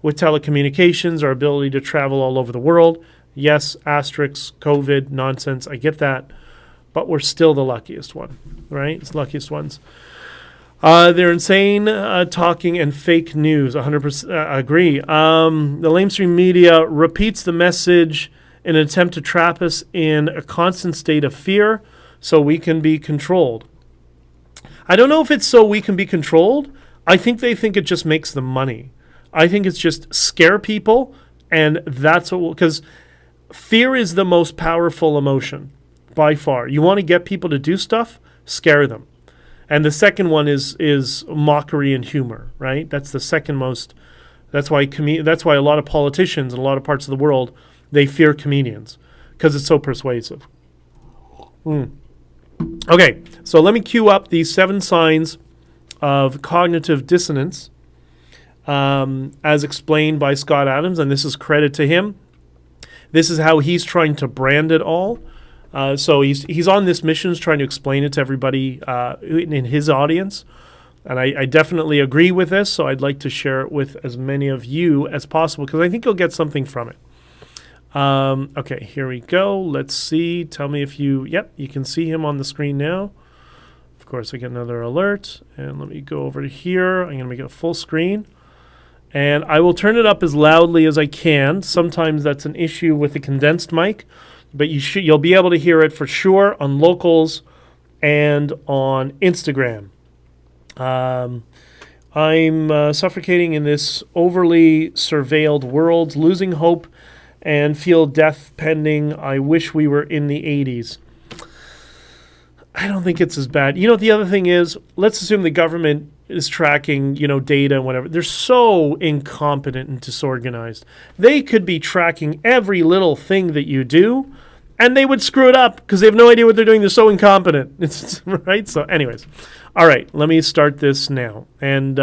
With telecommunications, our ability to travel all over the world, yes, asterisks, COVID, nonsense, I get that, but we're still the luckiest one, right? It's the luckiest ones. They're insane talking and fake news. 100% agree. The lamestream media repeats the message in an attempt to trap us in a constant state of fear so we can be controlled. I don't know if it's so we can be controlled. I think they think it just makes them money. I think it's just scare people, and that's what, because fear is the most powerful emotion by far. You want to get people to do stuff, scare them. And the second one is mockery and humor, right? That's the second most. That's why a lot of politicians in a lot of parts of the world, they fear comedians because it's so persuasive. Okay, so let me cue up these 7 signs of cognitive dissonance as explained by Scott Adams, and this is credit to him. This is how he's trying to brand it all. So he's on this mission, trying to explain it to everybody in his audience. And I definitely agree with this, so I'd like to share it with as many of you as possible, because I think you'll get something from it. Okay, here we go. Let's see. Tell me if you can see him on the screen now. Of course, I get another alert. And let me go over to here. I'm going to make it a full screen. And I will turn it up as loudly as I can. Sometimes that's an issue with the condensed mic, but you'll be able to hear it for sure on Locals and on Instagram. I'm suffocating in this overly surveilled world, losing hope and feel death pending. I wish we were in the 80s. I don't think it's as bad. The other thing is, let's assume the government is tracking, data and whatever. They're so incompetent and disorganized. They could be tracking every little thing that you do, and they would screw it up because they have no idea what they're doing. They're so incompetent. It's right. So, anyways, all right. Let me start this now, and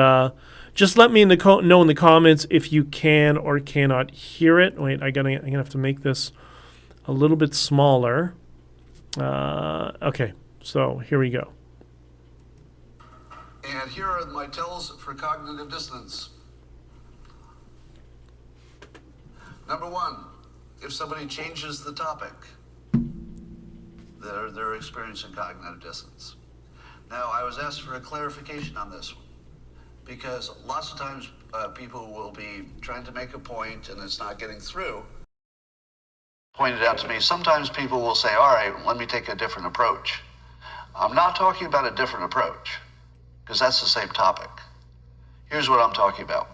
just let me know in the comments if you can or cannot hear it. Wait, I'm gonna have to make this a little bit smaller. Okay, so here we go. And here are my tells for cognitive dissonance. Number one, if somebody changes the topic, they're experiencing cognitive dissonance. Now, I was asked for a clarification on this one, because lots of times people will be trying to make a point and it's not getting through. Pointed out to me, sometimes people will say, all right, let me take a different approach. I'm not talking about a different approach, because that's the same topic. Here's what I'm talking about.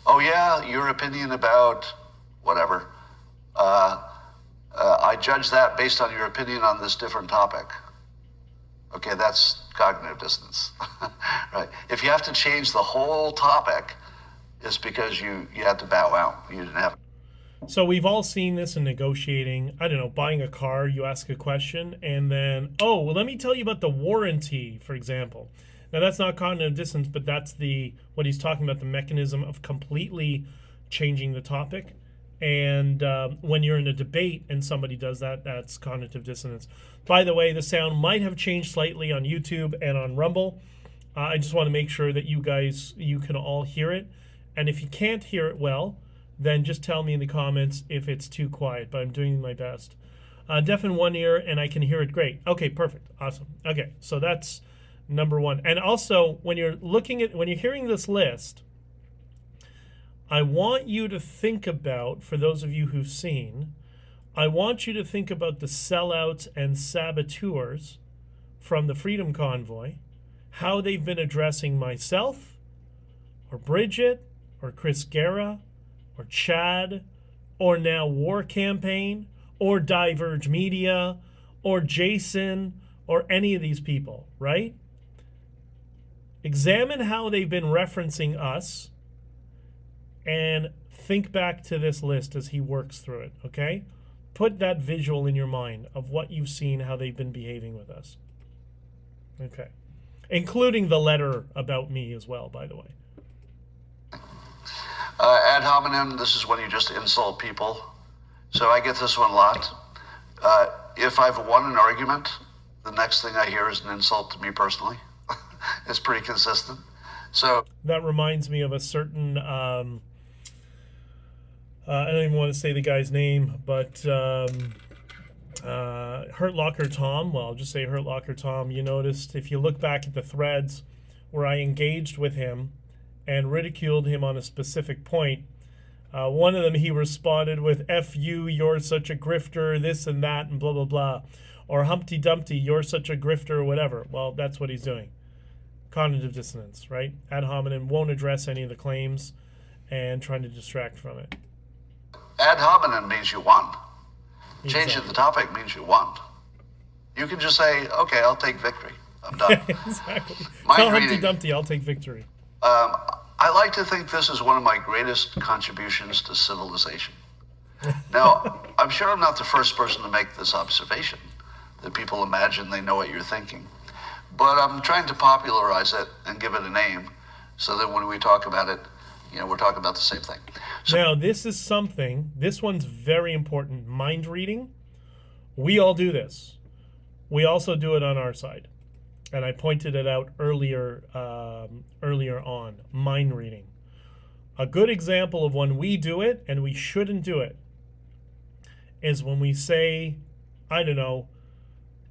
Oh yeah, your opinion about whatever. I judge that based on your opinion on this different topic. Okay, that's cognitive dissonance, right? If you have to change the whole topic, it's because you had to bow out. You didn't have. So we've all seen this in negotiating. I don't know, buying a car, you ask a question, and then, oh, well, let me tell you about the warranty, for example. Now, that's not cognitive dissonance, but that's what he's talking about, the mechanism of completely changing the topic. And when you're in a debate and somebody does that, that's cognitive dissonance. By the way, the sound might have changed slightly on YouTube and on Rumble. I just want to make sure that you can all hear it. And if you can't hear it well, then just tell me in the comments if it's too quiet, but I'm doing my best. Deaf in one ear, and I can hear it great. Okay, perfect. Awesome. Okay, so that's number one. And also, when you're hearing this list, I want you to think about, for those of you who've seen, I want you to think about the sellouts and saboteurs from the Freedom Convoy, how they've been addressing myself, or Bridget, or Chris Guerra, or Chad, or now War Campaign, or Diverge Media, or Jason, or any of these people, right? Examine how they've been referencing us and think back to this list as he works through it, okay? Put that visual in your mind of what you've seen, how they've been behaving with us. Okay. Including the letter about me as well, by the way. Ad hominem, this is when you just insult people. So I get this one a lot. If I've won an argument, the next thing I hear is an insult to me personally. It's pretty consistent. So that reminds me of a certain, I don't even want to say the guy's name, but Hurt Locker Tom, well, I'll just say Hurt Locker Tom. You noticed, if you look back at the threads where I engaged with him and ridiculed him on a specific point, one of them he responded with, F you, you're such a grifter, this and that, and blah, blah, blah. Or Humpty Dumpty, you're such a grifter, or whatever. Well, that's what he's doing. Cognitive dissonance, right? Ad hominem, won't address any of the claims and trying to distract from it. Ad hominem means you won. Exactly. Changing the topic means you won. You can just say, okay, I'll take victory. I'm done. Exactly. Tell Humpty Dumpty, I'll take victory. I like to think this is one of my greatest contributions to civilization. Now, I'm sure I'm not the first person to make this observation, that people imagine they know what you're thinking. But I'm trying to popularize it and give it a name so that when we talk about it, we're talking about the same thing. So, now, this is something, this one's very important. Mind reading, we all do this. We also do it on our side. And I pointed it out earlier on, mind reading. A good example of when we do it and we shouldn't do it is when we say, I don't know,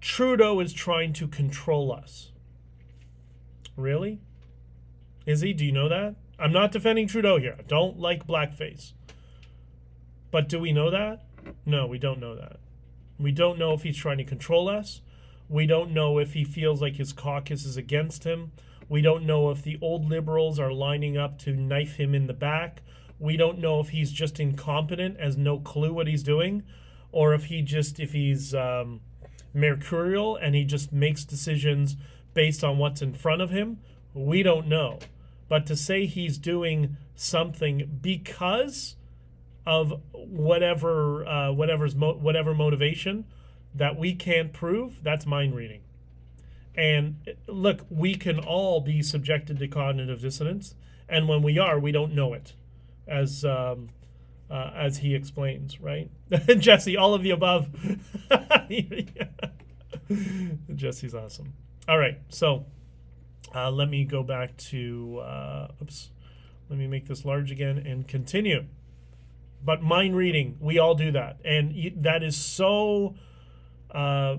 Trudeau is trying to control us. Really? Is he? Do you know that? I'm not defending Trudeau here. I don't like blackface. But do we know that? No, we don't know that. We don't know if he's trying to control us. We don't know if he feels like his caucus is against him. We don't know if the old liberals are lining up to knife him in the back. We don't know if he's just incompetent, has no clue what he's doing, or if he's mercurial and he just makes decisions based on what's in front of him. We don't know. But to say he's doing something because of whatever motivation that we can't prove, that's mind reading. And look, we can all be subjected to cognitive dissonance, and when we are, we don't know it, as he explains, right? Jesse, all of the above. Jesse's awesome. All right, so let me go back to, let me make this large again and continue. But mind reading, we all do that. And that is so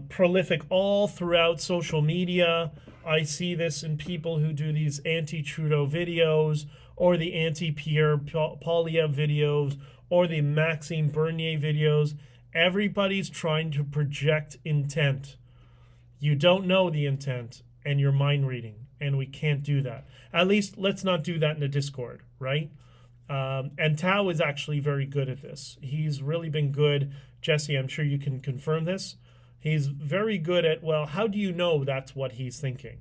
prolific all throughout social media. I see this in people who do these anti-Trudeau videos, or the anti-Pierre Poilievre videos, or the Maxime Bernier videos. Everybody's trying to project intent. You don't know the intent, and you're mind reading, and we can't do that. At least let's not do that in the Discord, right? And Tao is actually very good at this. He's really been good. Jesse, I'm sure you can confirm this. He's very good at, well, how do you know that's what he's thinking?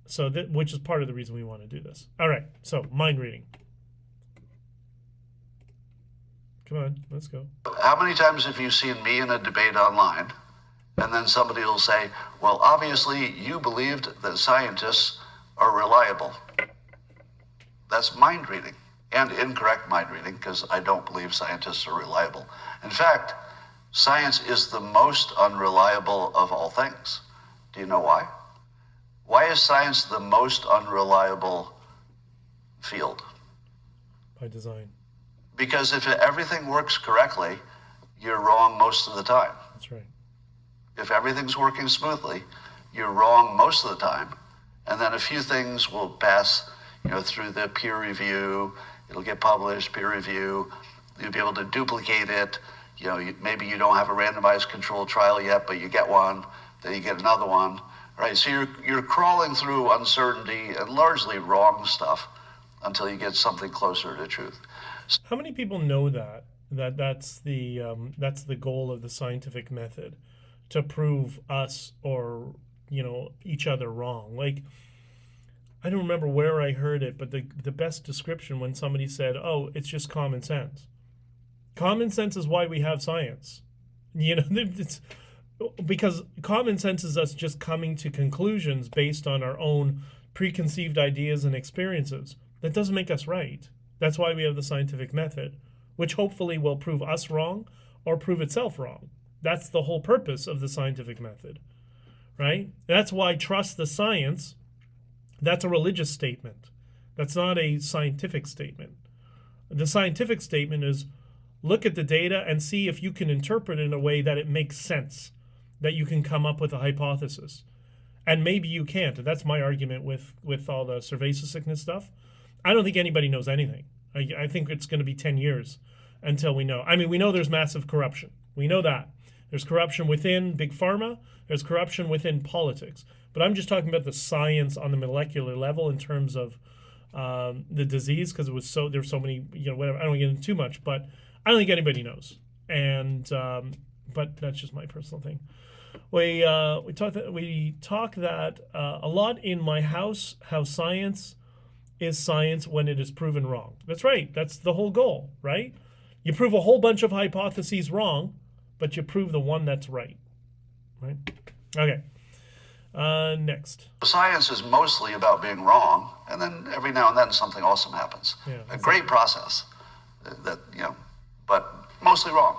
So which is part of the reason we want to do this. All right, so mind reading. Come on, let's go. How many times have you seen me in a debate online, and then somebody will say, well, obviously you believed that scientists are reliable? That's mind reading, and incorrect mind reading, because I don't believe scientists are reliable. In fact, science is the most unreliable of all things. Do you know why? Why is science the most unreliable field? By design. Because if everything works correctly, you're wrong most of the time. That's right. If everything's working smoothly, you're wrong most of the time. And then a few things will pass, through the peer review. It'll get published, peer review. You'll be able to duplicate it. Maybe you don't have a randomized controlled trial yet, but you get one, then you get another one, right? So you're crawling through uncertainty and largely wrong stuff until you get something closer to truth. How many people know that's the goal of the scientific method, to prove us or each other wrong? Like, I don't remember where I heard it, but the best description when somebody said, "Oh, it's just common sense." Common sense is why we have science. It's because common sense is us just coming to conclusions based on our own preconceived ideas and experiences. That doesn't make us right. That's why we have the scientific method, which hopefully will prove us wrong or prove itself wrong. That's the whole purpose of the scientific method, right? That's why trust the science. That's a religious statement. That's not a scientific statement. The scientific statement is look at the data and see if you can interpret it in a way that it makes sense, that you can come up with a hypothesis. And maybe you can't. That's my argument with all the cerveza sickness stuff. I don't think anybody knows anything. I think it's going to be 10 years until we know. I mean, we know there's massive corruption. We know that. There's corruption within big pharma. There's corruption within politics. But I'm just talking about the science on the molecular level in terms of the disease, because there's so many, whatever. I don't want to get into too much, but I don't think anybody knows. And but that's just my personal thing. We talk that a lot in my house, how science is science when it is proven wrong. That's right. That's the whole goal, right? You prove a whole bunch of hypotheses wrong, but you prove the one that's right. Right? Okay. Next. Science is mostly about being wrong, and then every now and then something awesome happens. Yeah, a great process but mostly wrong.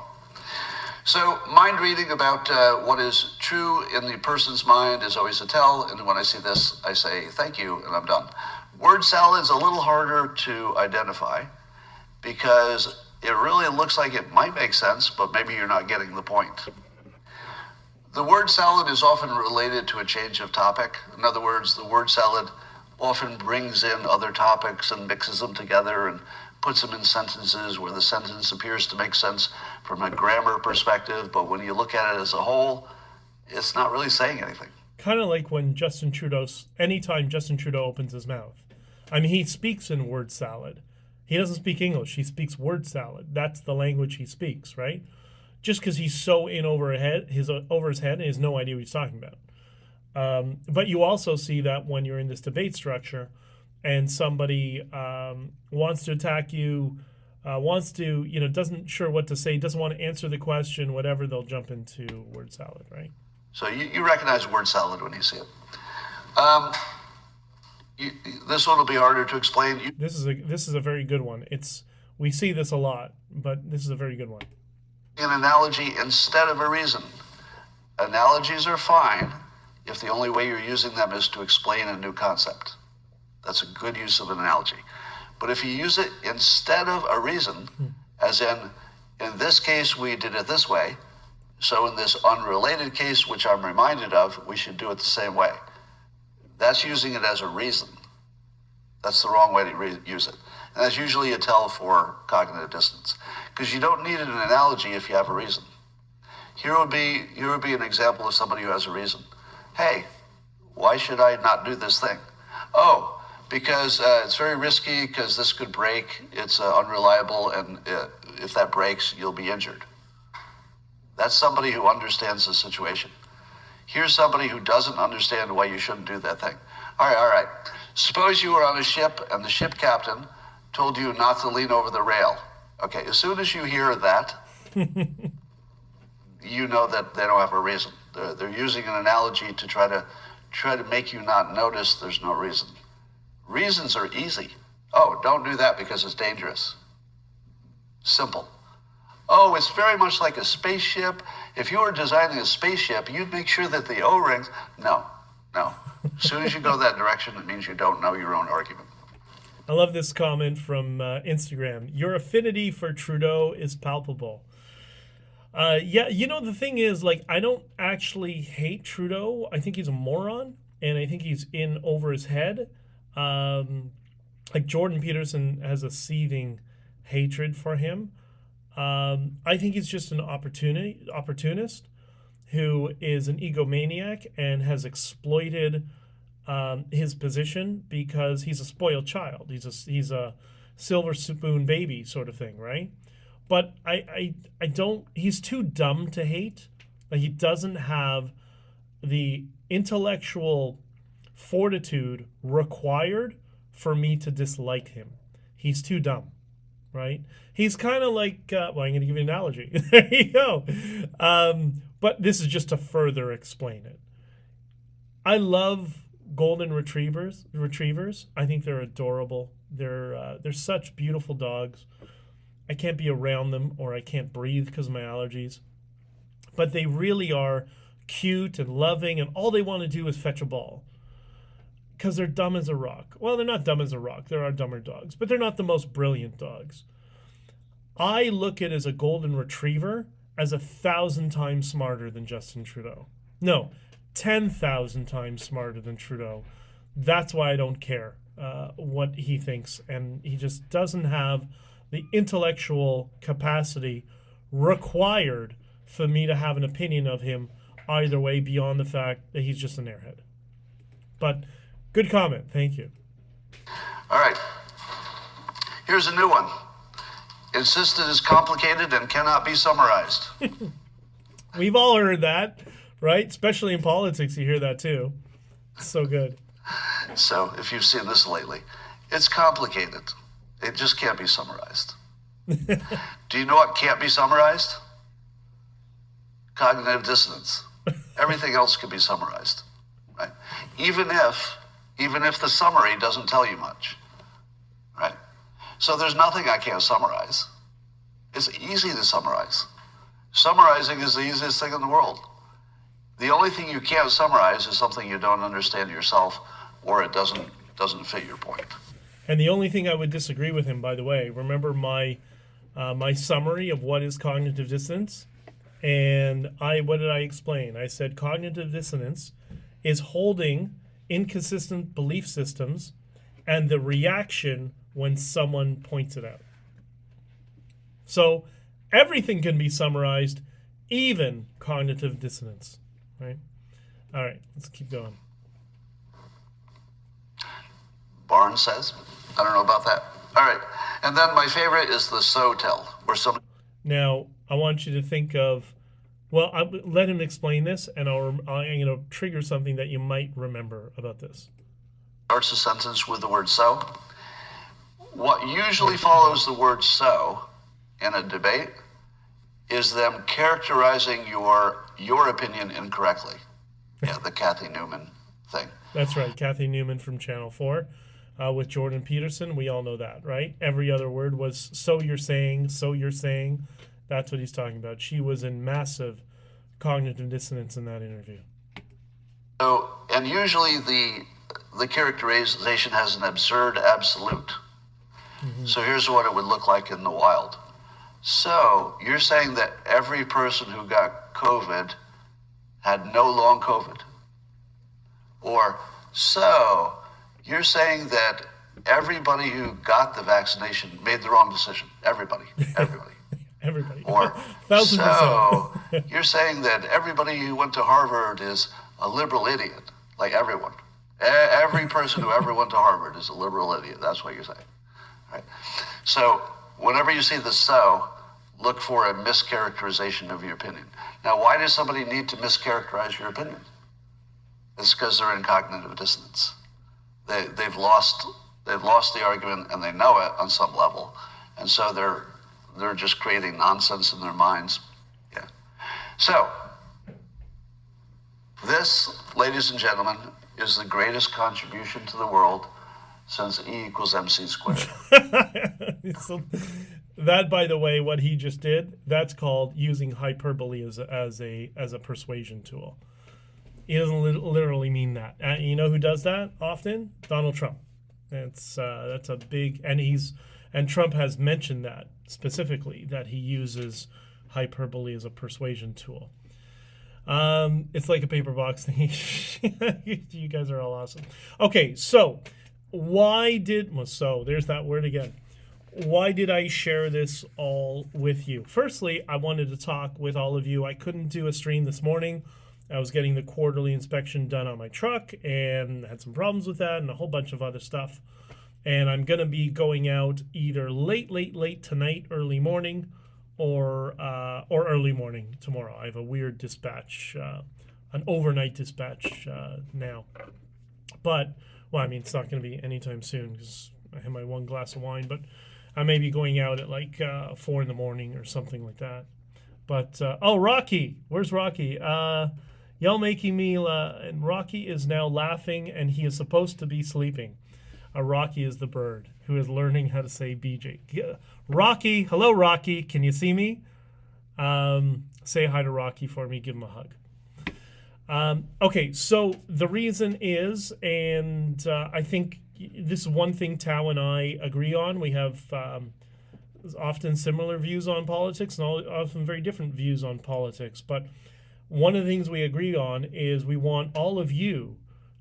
So mind reading about what is true in the person's mind is always a tell, and when I see this, I say thank you, and I'm done. Word salad is a little harder to identify because it really looks like it might make sense, but maybe you're not getting the point. The word salad is often related to a change of topic. In other words, the word salad often brings in other topics and mixes them together and puts them in sentences where the sentence appears to make sense from a grammar perspective, but when you look at it as a whole, it's not really saying anything. Kind of like when anytime Justin Trudeau opens his mouth. I mean, he speaks in word salad. He doesn't speak English. He speaks word salad. That's the language he speaks, right? Just because he's so in over his head and he has no idea what he's talking about. But you also see that when you're in this debate structure and somebody wants to attack you, wants to, doesn't sure what to say, doesn't want to answer the question, whatever, they'll jump into word salad, right? So you recognize word salad when you see it. This one will be harder to explain. This is a very good one. We see this a lot, but this is a very good one. An analogy instead of a reason. Analogies are fine if the only way you're using them is to explain a new concept. That's a good use of an analogy. But if you use it instead of a reason, as in this case, we did it this way, so in this unrelated case, which I'm reminded of, we should do it the same way. That's using it as a reason. That's the wrong way to use it. And that's usually a tell for cognitive dissonance, because you don't need an analogy if you have a reason. Here would be an example of somebody who has a reason. Hey, why should I not do this thing? Oh, because it's very risky, because this could break, it's unreliable, and if that breaks, you'll be injured. That's somebody who understands the situation. Here's somebody who doesn't understand why you shouldn't do that thing. All right. Suppose you were on a ship and the ship captain told you not to lean over the rail. Okay, as soon as you hear that, you know that they don't have a reason. They're using an analogy to try to make you not notice there's no reason. Reasons are easy. Oh, don't do that because it's dangerous. Simple. Oh, it's very much like a spaceship. If you were designing a spaceship, you'd make sure that the O-rings... No. As soon as you go that direction, it means you don't know your own argument. I love this comment from Instagram. Your affinity for Trudeau is palpable. The thing is, I don't actually hate Trudeau. I think he's a moron, and I think he's in over his head. Jordan Peterson has a seething hatred for him. I think he's just an opportunist who is an egomaniac and has exploited his position because he's a spoiled child. He's a silver spoon baby sort of thing, right? But I don't. He's too dumb to hate. He doesn't have the intellectual fortitude required for me to dislike him. He's too dumb. Right? He's kind of like, I'm going to give you an analogy. There you go. But this is just to further explain it. I love golden retrievers. I think they're adorable. They're such beautiful dogs. I can't be around them or I can't breathe because of my allergies. But they really are cute and loving, and all they want to do is fetch a ball. Because they're dumb as a rock. Well, they're not dumb as a rock. There are dumber dogs. But they're not the most brilliant dogs. I look at it as a golden retriever as 1,000 times smarter than Justin Trudeau. No, 10,000 times smarter than Trudeau. That's why I don't care what he thinks. And he just doesn't have the intellectual capacity required for me to have an opinion of him either way, beyond the fact that he's just an airhead. But... good comment. Thank you. All right. Here's a new one. Insisted is complicated and cannot be summarized. We've all heard that, right? Especially in politics, you hear that too. It's so good. So if you've seen this lately, it's complicated. It just can't be summarized. Do you know what can't be summarized? Cognitive dissonance. Everything else can be summarized, right? Even if the summary doesn't tell you much, right? So there's nothing I can't summarize. It's easy to summarize. Summarizing is the easiest thing in the world. The only thing you can't summarize is something you don't understand yourself, or it doesn't fit your point. And the only thing I would disagree with him, by the way, remember my summary of what is cognitive dissonance? And what did I explain? I said cognitive dissonance is holding inconsistent belief systems and the reaction when someone points it out. So everything can be summarized, even cognitive dissonance, right? All right, let's keep going. Barnes says, I don't know about that. All right, and then my favorite is the so tell, where somebody... Now, I want you to think of Well, let him explain this, and I'm going to trigger something that you might remember about this. Starts a sentence with the word so. What usually follows the word so in a debate is them characterizing your opinion incorrectly. Yeah, the Kathy Newman thing. That's right, Kathy Newman from Channel 4 with Jordan Peterson. We all know that, right? Every other word was so you're saying, so you're saying. That's what he's talking about. She was in massive cognitive dissonance in that interview. So, and usually the characterization has an absurd absolute. Mm-hmm. So here's what it would look like in the wild. So you're saying that every person who got COVID had no long COVID? Or so you're saying that everybody who got the vaccination made the wrong decision? Everybody. Everybody. Or 1,000%. So you're saying that everybody who went to Harvard is a liberal idiot, like everyone. Every person who ever went to Harvard is a liberal idiot. That's what you're saying. Right? So whenever you see the so, look for a mischaracterization of your opinion. Now, why does somebody need to mischaracterize your opinion? It's because they're in cognitive dissonance. They've lost the argument, and they know it on some level, and so they're just creating nonsense in their minds. Yeah. So this, ladies and gentlemen, is the greatest contribution to the world since E equals MC squared. So, that, by the way, what he just did, that's called using hyperbole as a persuasion tool. He doesn't literally mean that. You know who does that often? Donald Trump. That's a big, and Trump has mentioned that specifically, that he uses hyperbole as a persuasion tool. It's like a paper box thing. You guys are all awesome. Okay, so there's that word again. Why did I share this all with you? Firstly, I wanted to talk with all of you. I couldn't do a stream this morning. I was getting the quarterly inspection done on my truck and had some problems with that and a whole bunch of other stuff. And I'm going to be going out either late tonight, early morning, or early morning tomorrow. I have a weird dispatch, an overnight dispatch now. But, well, I mean, it's not going to be anytime soon because I have my one glass of wine, but I may be going out at like 4 a.m. or something like that. But, Rocky. Where's Rocky? Y'all making me, and Rocky is now laughing, and he is supposed to be sleeping. Rocky is the bird who is learning how to say BJ. Rocky, hello, Rocky. Can you see me? Say hi to Rocky for me. Give him a hug. Okay, so the reason is, and I think this is one thing Tao and I agree on. We have often similar views on politics and often very different views on politics. But one of the things we agree on is we want all of you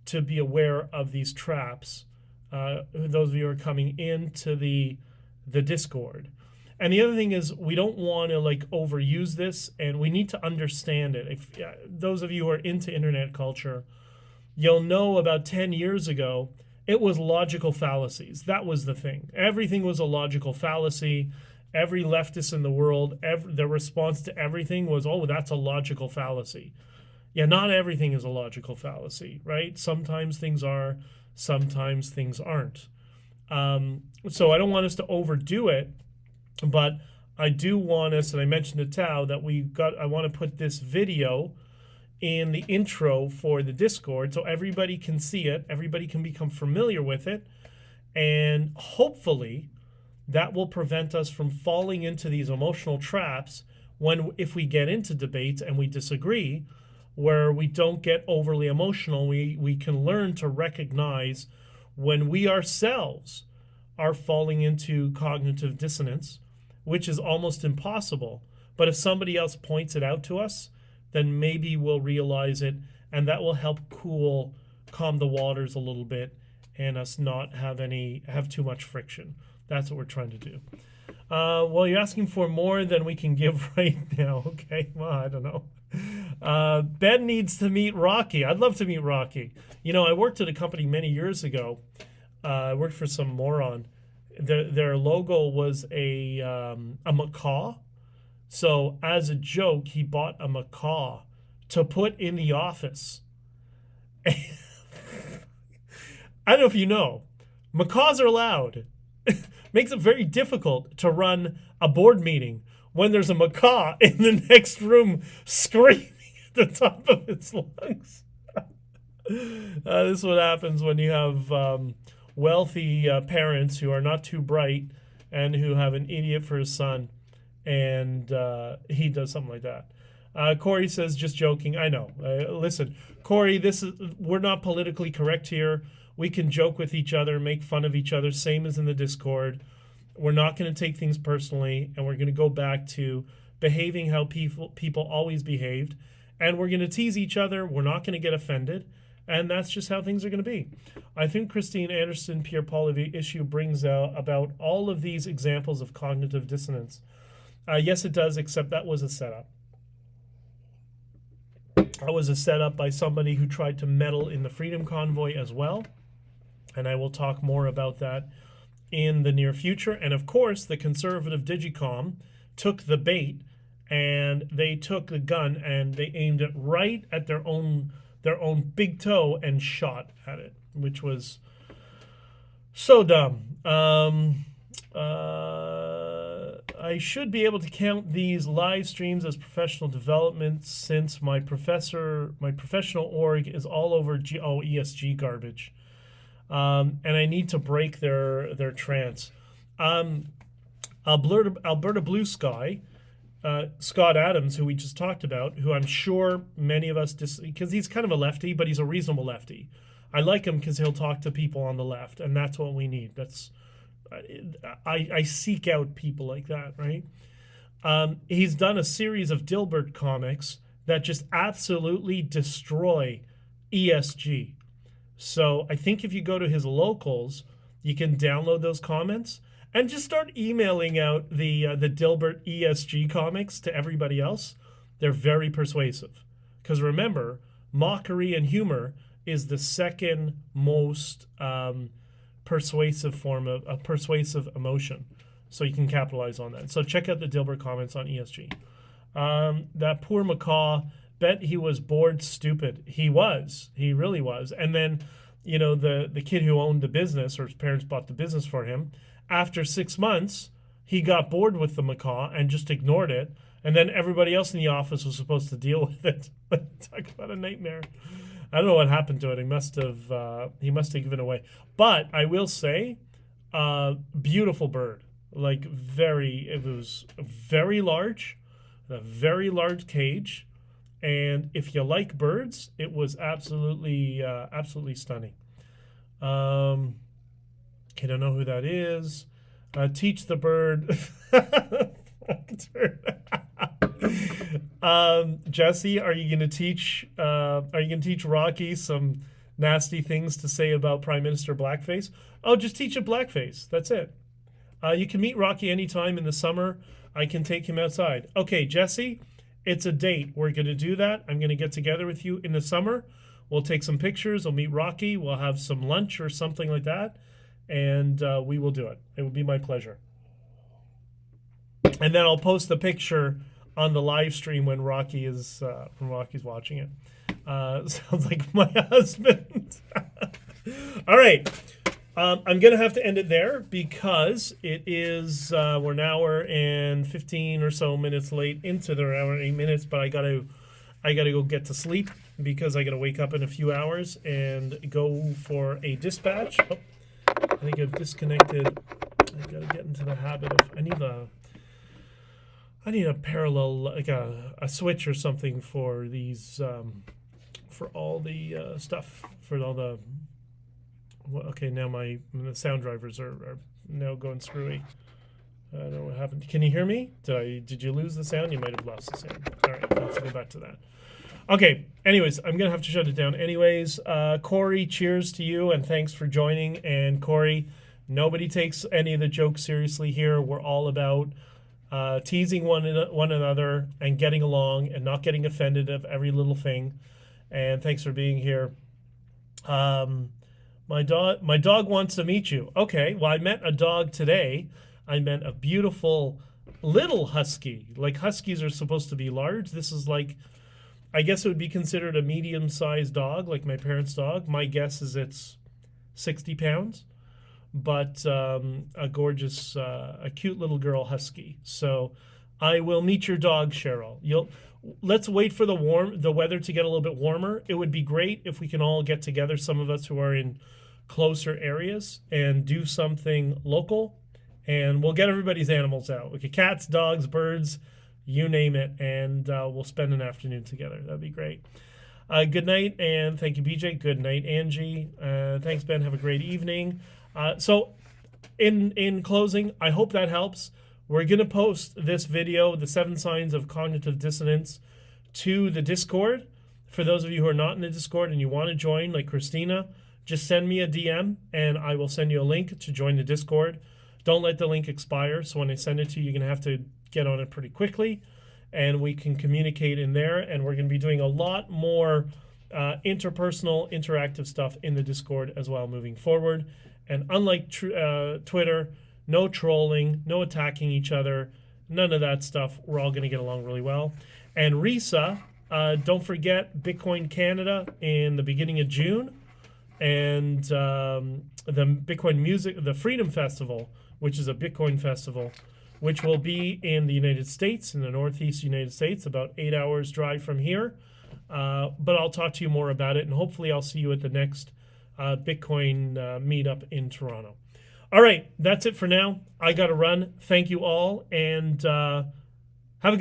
to be aware of these traps. Those of you who are coming into the Discord. And the other thing is we don't want to like overuse this, and we need to understand it. If those of you who are into internet culture, you'll know about 10 years ago, it was logical fallacies. That was the thing. Everything was a logical fallacy. Every leftist in the world, their response to everything was, oh, that's a logical fallacy. Yeah, not everything is a logical fallacy, right? Sometimes things are, sometimes things aren't. So I don't want us to overdo it, but I do want us, and I mentioned to Tao, that I want to put this video in the intro for the Discord so everybody can see it, everybody can become familiar with it, and hopefully that will prevent us from falling into these emotional traps if we get into debates and we disagree, where we don't get overly emotional. We can learn to recognize when we ourselves are falling into cognitive dissonance, which is almost impossible. But if somebody else points it out to us, then maybe we'll realize it, and that will help calm the waters a little bit and us not have too much friction. That's what we're trying to do. Well, you're asking for more than we can give right now. Okay, well, I don't know. Ben needs to meet Rocky. I'd love to meet Rocky. You know, I worked at a company many years ago. I worked for some moron. Their logo was a macaw So as a joke, he bought a macaw to put in the office. I don't know if you know, macaws are loud. Makes it very difficult to run a board meeting when there's a macaw in the next room screaming at the top of its lungs. This is what happens when you have wealthy parents who are not too bright and who have an idiot for his son, and he does something like that. Corey says, just joking. I know. Listen, Corey, we're not politically correct here. We can joke with each other, make fun of each other, same as in the Discord. We're not going to take things personally, and we're going to go back to behaving how people always behaved, and we're going to tease each other. We're not going to get offended, and that's just how things are going to be. I think Christine Anderson Pierre Polivi issue brings out about all of these examples of cognitive dissonance. Yes, it does, except that was a setup. That was a setup by somebody who tried to meddle in the Freedom Convoy as well. And I will talk more about that in the near future. And of course, the conservative Digicom took the bait, and they took the gun and they aimed it right at their own big toe and shot at it, which was so dumb. I should be able to count these live streams as professional development since my professional org is all over ESG garbage. And I need to break their trance. Alberta Blue Sky, Scott Adams, who we just talked about, who I'm sure many of us because he's kind of a lefty, but he's a reasonable lefty. I like him because he'll talk to people on the left, and that's what we need. I seek out people like that, right? He's done a series of Dilbert comics that just absolutely destroy ESG. So I think if you go to his locals, you can download those comments and just start emailing out the Dilbert ESG comics to everybody else. They're very persuasive. Because remember, mockery and humor is the second most persuasive form of persuasive emotion. So you can capitalize on that. So check out the Dilbert comments on ESG. That poor macaw, bet he was bored stupid. He was. He really was. And then, the kid who owned the business, or his parents bought the business for him, after 6 months, he got bored with the macaw and just ignored it. And then everybody else in the office was supposed to deal with it. Talk about a nightmare. I don't know what happened to it. He must have given away. But I will say, beautiful bird. It was very large, a very large cage. And if you like birds, it was absolutely stunning. I don't know who that is. Teach the bird. Jesse, are you going to teach Rocky some nasty things to say about Prime Minister Blackface? Oh, just teach it blackface. That's it. You can meet Rocky anytime in the summer. I can take him outside. Okay, Jesse, it's a date. We're going to do that. I'm going to get together with you in the summer. We'll take some pictures. We'll meet Rocky. We'll have some lunch or something like that. And we will do it. It will be my pleasure. And then I'll post the picture on the live stream when Rocky's watching it. Sounds like my husband. All right. I'm going to have to end it there because it is, we're an hour and 15 or so minutes late into the hour and 8 minutes, but I got to go get to sleep because I got to wake up in a few hours and go for a dispatch. Oh, I think I've disconnected. I got to get into the habit of, I need a parallel, like a switch or something for these, for all the stuff, for all the, okay, now the sound drivers are now going screwy. I don't know what happened. Can you hear me? Did you lose the sound? You might have lost the sound. All right, let's go back to that. Okay, anyways, I'm going to have to shut it down anyways. Corey, cheers to you, and thanks for joining. And Corey, nobody takes any of the jokes seriously here. We're all about teasing one another and getting along and not getting offended of every little thing. And thanks for being here. My dog wants to meet you. Okay, well, I met a dog today. I met a beautiful little husky. Like huskies are supposed to be large. This is like, I guess it would be considered a medium-sized dog, like my parents' dog. My guess is it's 60 pounds, but a gorgeous, a cute little girl husky. So I will meet your dog, Cheryl. Let's wait for the weather to get a little bit warmer. It would be great if we can all get together, some of us who are in closer areas, and do something local. And we'll get everybody's animals out. Okay, cats, dogs, birds, you name it, and we'll spend an afternoon together. That'd be great. Good night, and thank you, BJ. Good night, Angie. Thanks, Ben. Have a great evening. So, in closing, I hope that helps. We're going to post this video, the 7 signs of cognitive dissonance, to the Discord. For those of you who are not in the Discord and you want to join, like Christina, just send me a DM, and I will send you a link to join the Discord. Don't let the link expire, so when I send it to you, you're going to have to get on it pretty quickly, and we can communicate in there, and we're going to be doing a lot more interpersonal, interactive stuff in the Discord as well moving forward. And unlike Twitter, no trolling, no attacking each other, none of that stuff. We're all going to get along really well. And Risa, don't forget Bitcoin Canada in the beginning of June, and the Bitcoin Music, the Freedom Festival, which is a Bitcoin festival, which will be in the United States, in the Northeast United States, about 8 hours drive from here. But I'll talk to you more about it, and hopefully I'll see you at the next Bitcoin meetup in Toronto. All right, that's it for now. I got to run. Thank you all, and